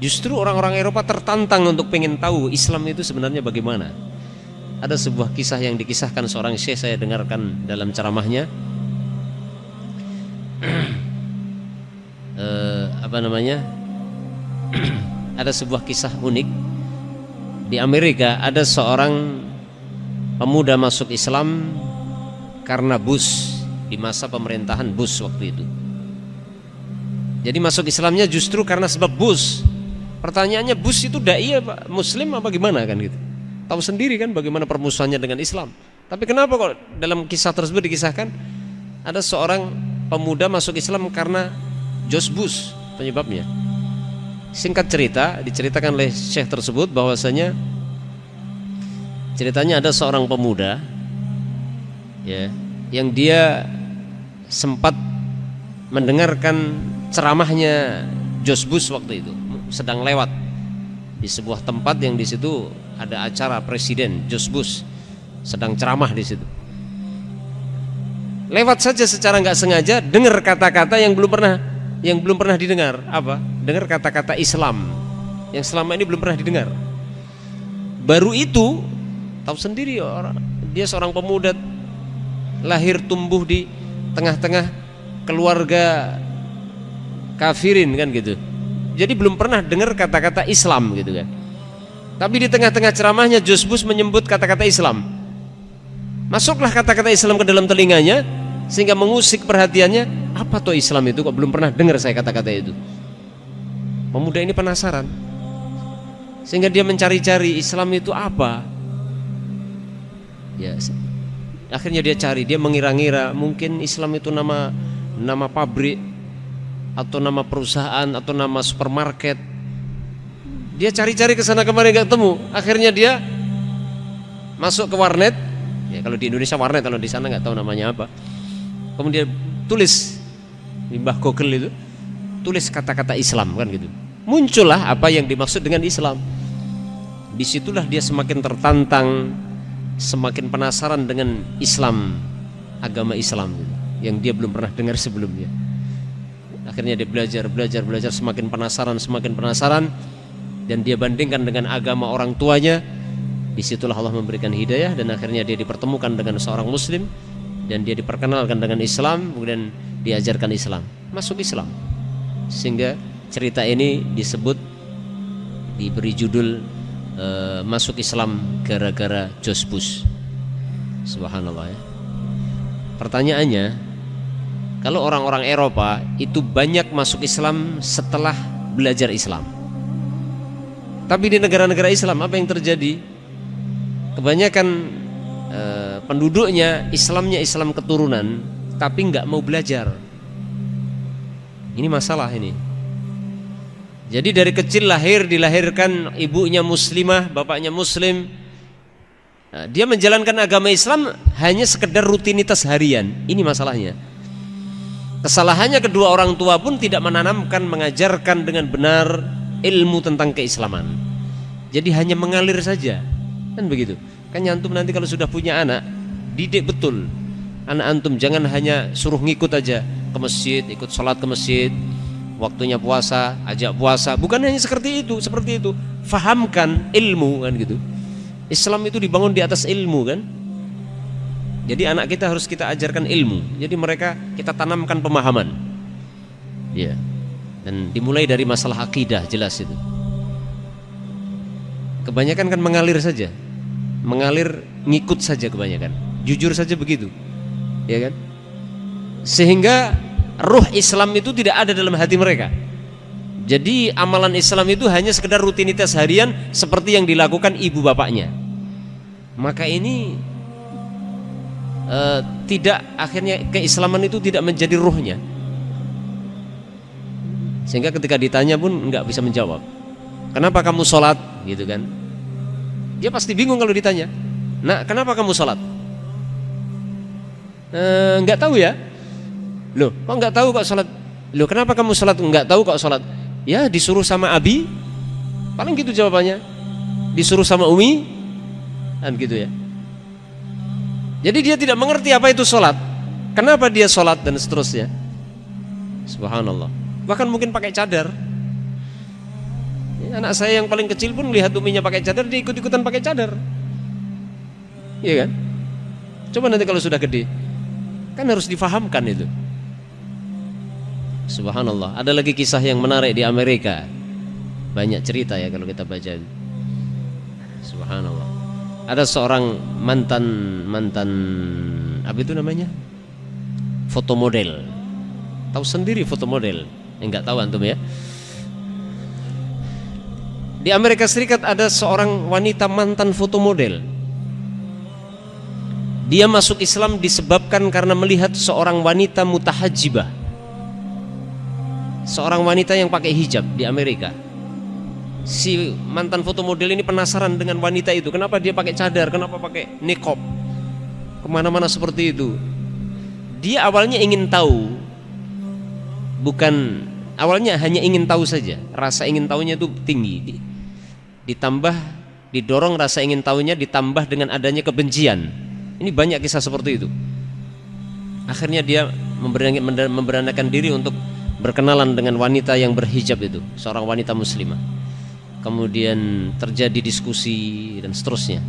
justru orang-orang Eropa tertantang untuk pengen tahu Islam itu sebenarnya bagaimana. Ada sebuah kisah yang dikisahkan seorang syekh, saya dengarkan dalam ceramahnya. Ada sebuah kisah unik. Di Amerika ada seorang pemuda masuk Islam karena Bush, di masa pemerintahan Bush waktu itu. Jadi masuk Islamnya justru karena sebab Bush. Pertanyaannya, Bush itu dai apa Muslim apa gimana kan gitu? Tahu sendiri kan bagaimana permusuhannya dengan Islam. Tapi kenapa kok dalam kisah tersebut dikisahkan ada seorang pemuda masuk Islam karena George Bush penyebabnya. Singkat cerita, diceritakan oleh syekh tersebut bahwasanya ceritanya ada seorang pemuda ya, yang dia sempat mendengarkan ceramahnya George Bush waktu itu, sedang lewat di sebuah tempat yang di situ ada acara presiden George Bush sedang ceramah di situ. Lewat saja secara nggak sengaja dengar kata-kata yang belum pernah didengar. Apa? Dengar kata-kata Islam yang selama ini belum pernah didengar. Baru itu tahu sendiri orang, dia seorang pemuda lahir tumbuh di tengah-tengah keluarga kafirin kan gitu. Jadi belum pernah dengar kata-kata Islam gitu kan. Tapi di tengah-tengah ceramahnya George Bush menyebut kata-kata Islam. Masuklah kata-kata Islam ke dalam telinganya sehingga mengusik perhatiannya. Apa tuh Islam itu, kok belum pernah dengar saya kata-kata itu. Pemuda ini penasaran sehingga dia mencari-cari Islam itu apa. Ya, akhirnya dia cari, dia mengira-ngira mungkin Islam itu nama pabrik atau nama perusahaan atau nama supermarket. Dia cari-cari ke sana kemari nggak ketemu. Akhirnya dia masuk ke warnet. Ya kalau di Indonesia warnet, kalau di sana nggak tahu namanya apa. Kemudian tulis di bawah Google itu, tulis kata-kata Islam kan gitu. Muncullah apa yang dimaksud dengan Islam. Disitulah dia semakin tertantang, semakin penasaran dengan Islam, agama Islam gitu, yang dia belum pernah dengar sebelumnya. Akhirnya dia belajar, semakin penasaran, dan dia bandingkan dengan agama orang tuanya. Disitulah Allah memberikan hidayah dan akhirnya dia dipertemukan dengan seorang Muslim dan dia diperkenalkan dengan Islam, kemudian diajarkan Islam, masuk Islam. Sehingga cerita ini diberi judul masuk Islam gara-gara George Bush. Subhanallah ya. Pertanyaannya, kalau orang-orang Eropa itu banyak masuk Islam setelah belajar Islam. Tapi di negara-negara Islam apa yang terjadi? Kebanyakan penduduknya Islamnya Islam keturunan, tapi nggak mau belajar. Ini masalah ini. Jadi dari kecil dilahirkan ibunya muslimah, bapaknya muslim. Dia menjalankan agama Islam hanya sekedar rutinitas harian. Ini masalahnya. Kesalahannya kedua orang tua pun tidak menanamkan, mengajarkan dengan benar ilmu tentang keislaman. Jadi hanya mengalir saja, kan begitu. Kan antum nanti kalau sudah punya anak, didik betul anak antum, jangan hanya suruh ngikut aja ke masjid, ikut sholat ke masjid, waktunya puasa, ajak puasa. Bukan hanya seperti itu. Fahamkan ilmu kan gitu. Islam itu dibangun di atas ilmu kan. Jadi anak kita harus kita ajarkan ilmu. Jadi mereka kita tanamkan pemahaman. Ya. Dan dimulai dari masalah akidah, jelas itu. Kebanyakan kan mengalir saja. Mengalir ngikut saja kebanyakan. Jujur saja begitu. Ya kan? Sehingga ruh Islam itu tidak ada dalam hati mereka. Jadi amalan Islam itu hanya sekedar rutinitas harian seperti yang dilakukan ibu bapaknya. Maka ini tidak, akhirnya keislaman itu tidak menjadi ruhnya. Sehingga ketika ditanya pun nggak bisa menjawab. Kenapa kamu sholat? Gitu kan? Dia pasti bingung kalau ditanya. Nah, kenapa kamu sholat? Nggak tahu ya. Loh, kok nggak tahu kok sholat? Loh, kenapa kamu sholat? Nggak tahu kok sholat. Ya, disuruh sama Abi. Paling gitu jawabannya. Disuruh sama Umi, kan gitu ya. Jadi dia tidak mengerti apa itu sholat, kenapa dia sholat dan seterusnya. Subhanallah. Bahkan mungkin pakai cadar. Ya, anak saya yang paling kecil pun lihat uminya pakai cadar, dia ikut-ikutan pakai cadar. Iya kan? Coba nanti kalau sudah gede, kan harus difahamkan itu. Subhanallah. Ada lagi kisah yang menarik di Amerika. Banyak cerita ya kalau kita baca. Subhanallah. Ada seorang mantan apa itu namanya? Fotomodel. Tahu sendiri fotomodel? Enggak tahu antum ya. Di Amerika Serikat ada seorang wanita mantan fotomodel. Dia masuk Islam disebabkan karena melihat seorang wanita mutahajjibah. Seorang wanita yang pakai hijab di Amerika. Si mantan fotomodel ini penasaran dengan wanita itu. Kenapa dia pakai cadar, kenapa pakai niqab, kemana-mana seperti itu. Dia awalnya ingin tahu. Bukan, awalnya hanya ingin tahu saja. Rasa ingin tahunya itu tinggi. Ditambah, didorong rasa ingin tahunya, ditambah dengan adanya kebencian. Ini banyak kisah seperti itu. Akhirnya dia memberanikan diri untuk berkenalan dengan wanita yang berhijab itu, seorang wanita muslimah. Kemudian terjadi diskusi dan seterusnya.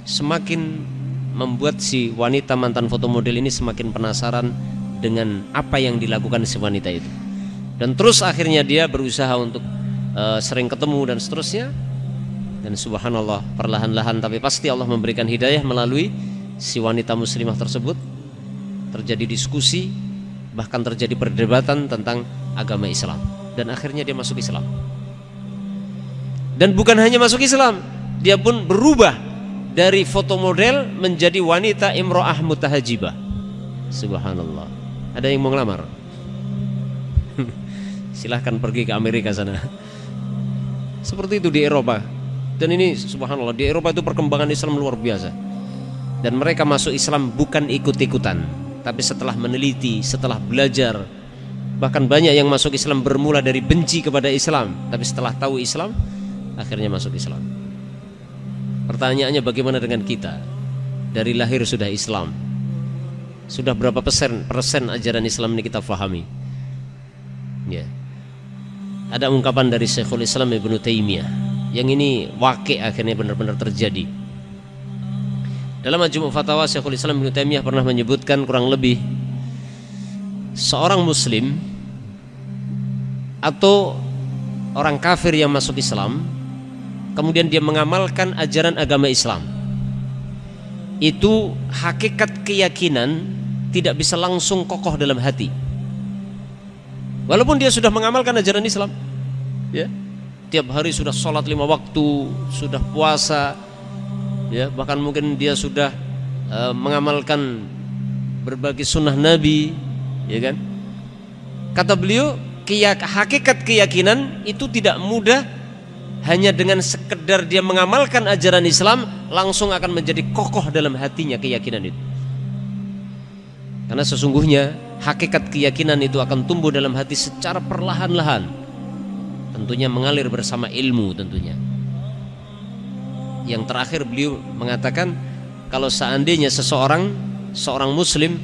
Semakin membuat si wanita mantan fotomodel ini semakin penasaran dengan apa yang dilakukan si wanita itu. Dan terus akhirnya dia berusaha untuk sering ketemu dan seterusnya. Dan subhanallah, perlahan-lahan tapi pasti Allah memberikan hidayah melalui si wanita muslimah tersebut. Terjadi diskusi, bahkan terjadi perdebatan tentang agama Islam. Dan akhirnya dia masuk Islam. Dan bukan hanya masuk Islam, dia pun berubah dari fotomodel menjadi wanita imro'ah mutahajibah. Subhanallah. Ada yang mau ngelamar? Silahkan pergi ke Amerika sana. Seperti itu di Eropa. Dan ini subhanallah, di Eropa itu perkembangan Islam luar biasa. Dan mereka masuk Islam bukan ikut-ikutan, tapi setelah meneliti, setelah belajar. Bahkan banyak yang masuk Islam bermula dari benci kepada Islam, tapi setelah tahu Islam akhirnya masuk Islam. Pertanyaannya, bagaimana dengan kita? Dari lahir sudah Islam. Sudah berapa persen ajaran Islam ini kita fahami? Ya. Ada ungkapan dari Syekhul Islam Ibnu Taimiyah yang ini waqi' akhirnya benar-benar terjadi. Dalam Majmu' Fatawa, Syekhul Islam Ibnu Taimiyah pernah menyebutkan kurang lebih seorang muslim atau orang kafir yang masuk Islam kemudian dia mengamalkan ajaran agama Islam, itu hakikat keyakinan tidak bisa langsung kokoh dalam hati. Walaupun dia sudah mengamalkan ajaran Islam, ya, tiap hari sudah sholat 5 waktu, sudah puasa, ya, bahkan mungkin dia sudah mengamalkan berbagai sunnah Nabi, ya kan? Kata beliau, hakikat keyakinan itu tidak mudah hanya dengan sekedar dia mengamalkan ajaran Islam langsung akan menjadi kokoh dalam hatinya keyakinan itu. Karena sesungguhnya hakikat keyakinan itu akan tumbuh dalam hati secara perlahan-lahan. Tentunya mengalir bersama ilmu tentunya. Yang terakhir beliau mengatakan kalau seandainya seorang muslim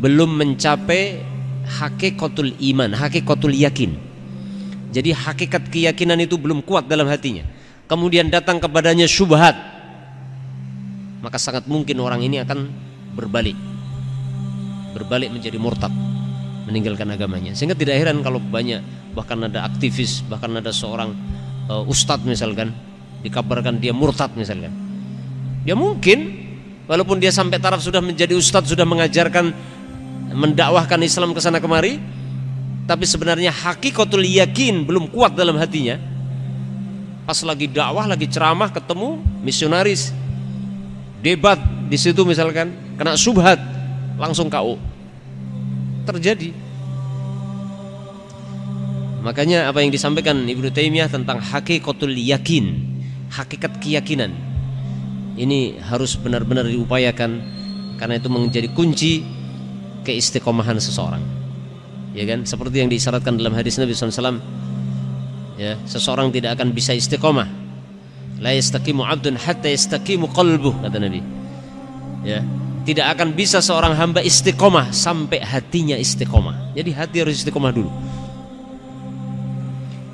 belum mencapai hakikatul iman, hakikatul yakin. Jadi hakikat keyakinan itu belum kuat dalam hatinya. Kemudian datang kepadanya syubhat, maka sangat mungkin orang ini akan berbalik menjadi murtad, meninggalkan agamanya. Sehingga tidak heran kalau banyak, bahkan ada aktivis, bahkan ada seorang ustadz misalkan, dikabarkan dia murtad misalkan. Dia mungkin walaupun dia sampai taraf sudah menjadi ustadz, sudah mengajarkan, mendakwahkan Islam ke sana kemari, tapi sebenarnya hakikatul yakin belum kuat dalam hatinya. Pas lagi dakwah, lagi ceramah, ketemu misionaris, debat di situ misalkan, kena syubhat, langsung KO. Terjadi. Makanya apa yang disampaikan Ibnu Taimiyah tentang hakikatul yakin, hakikat keyakinan, ini harus benar-benar diupayakan, karena itu menjadi kunci keistiqomahan seseorang. Ya kan? Seperti yang disyaratkan dalam hadis Nabi SAW, ya, seseorang tidak akan bisa istiqomah. La yastaqimu 'abdun hatta yastaqimu qalbuh, kata Nabi. Ya, tidak akan bisa seorang hamba istiqomah sampai hatinya istiqomah. Jadi hati harus istiqomah dulu.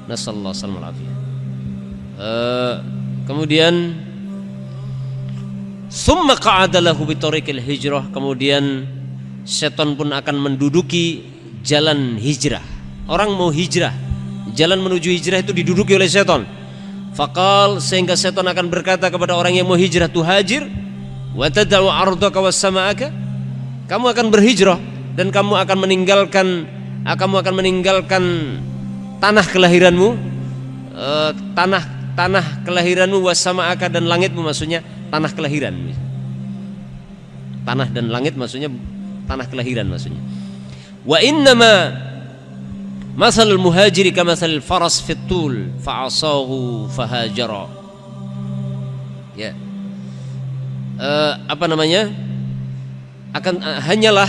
Nasallallahu alaihi wasallam. Kemudian summa qa'ada lahu bi tariqil hijrah, kemudian setan pun akan menduduki jalan hijrah. Orang mau hijrah, jalan menuju hijrah itu diduduki oleh setan. Faqal, sehingga setan akan berkata kepada orang yang mau hijrah, tuhajir wa tad'u ardaka was sama'aka, kamu akan berhijrah dan kamu akan meninggalkan tanah kelahiranmu, tanah kelahiranmu, was sama'aka, dan langitmu, maksudnya tanah kelahiran. Tanah dan langit maksudnya tanah kelahiran maksudnya. Wa innama masalul muhajiri kamatsalil faras fit tul fa'asahu fahajara. Ya. Hanyalah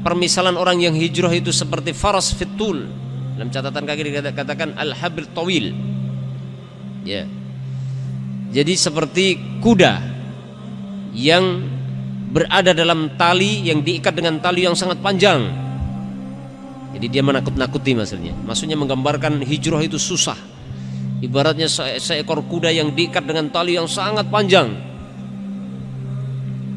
permisalan orang yang hijrah itu seperti faras fit tul. Dalam catatan kaki dikatakan al-habl tawil. Ya. Jadi seperti kuda yang berada dalam tali yang diikat dengan tali yang sangat panjang. Jadi dia menakut-nakuti maksudnya menggambarkan hijrah itu susah. Ibaratnya seekor kuda yang diikat dengan tali yang sangat panjang.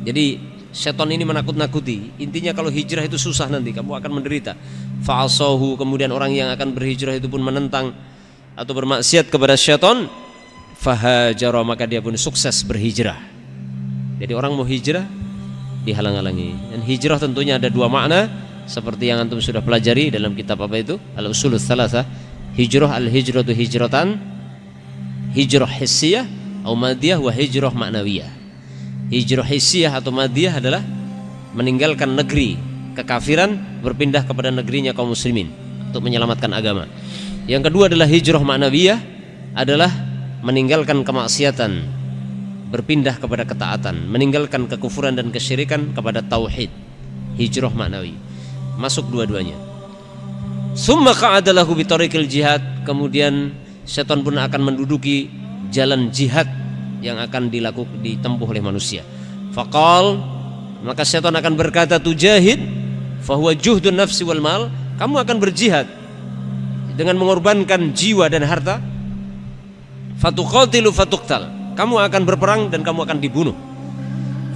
Jadi setan ini menakut-nakuti. Intinya kalau hijrah itu susah, nanti kamu akan menderita. Fa'asahu, kemudian orang yang akan berhijrah itu pun menentang atau bermaksiat kepada setan. Fahajara, maka dia pun sukses berhijrah. Jadi orang mau hijrah dihalang-halangi. Dan hijrah tentunya ada dua makna, seperti yang antum sudah pelajari dalam kitab apa itu? Al-Usulul Tsalatsa. Hijrah, al-hijratu hijratan, hijrah hissiyah atau madiyah, wa hijrah ma'nawiyah. Hijrah hissiyah atau madiyah adalah meninggalkan negeri kekafiran, berpindah kepada negerinya kaum muslimin untuk menyelamatkan agama. Yang kedua adalah hijrah ma'nawiyah, adalah meninggalkan kemaksiatan, berpindah kepada ketaatan, meninggalkan kekufuran dan kesyirikan kepada tauhid. Hijrah maknawi. Masuk dua-duanya. Summa qa'ada lahu bi tariqil jihad, kemudian setan pun akan menduduki jalan jihad yang akan ditempuh oleh manusia. Faqal, maka setan akan berkata, tujahid fahuwa juhdun nafsi wal mal, kamu akan berjihad dengan mengorbankan jiwa dan harta. Fatuqatilu fatuqtal, kamu akan berperang dan kamu akan dibunuh.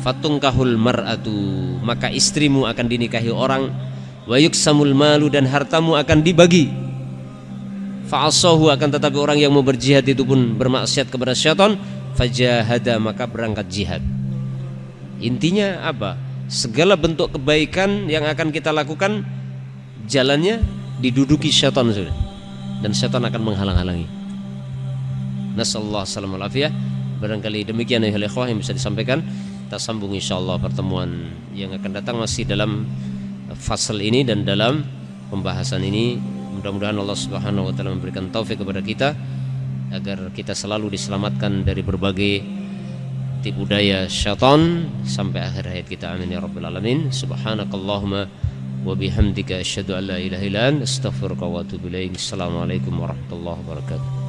Fatungkahul mar'atu, maka istrimu akan dinikahi orang. Wa yuksamul malu, dan hartamu akan dibagi. Fa'asahu, akan tetapi orang yang mau berjihad itu pun bermaksiat kepada syaitan. Fajahada, maka berangkat jihad. Intinya apa? Segala bentuk kebaikan yang akan kita lakukan, jalannya diduduki syaitan sudah, dan syaitan akan menghalang-halangi. Nasallahu alaihi wasallam. Barangkali demikian ya ikhwah yang bisa disampaikan. Kita sambung insyaallah pertemuan yang akan datang, masih dalam fasal ini dan dalam pembahasan ini. Mudah-mudahan Allah Subhanahu wa taala memberikan taufik kepada kita agar kita selalu diselamatkan dari berbagai tipu daya syaitan sampai akhir hayat kita. Amin ya rabbal alamin. Subhanakallahumma wa bihamdika asyhadu an la ilaha illa anta astaghfiruka wa atubu ilaik. Assalamualaikum warahmatullahi wabarakatuh.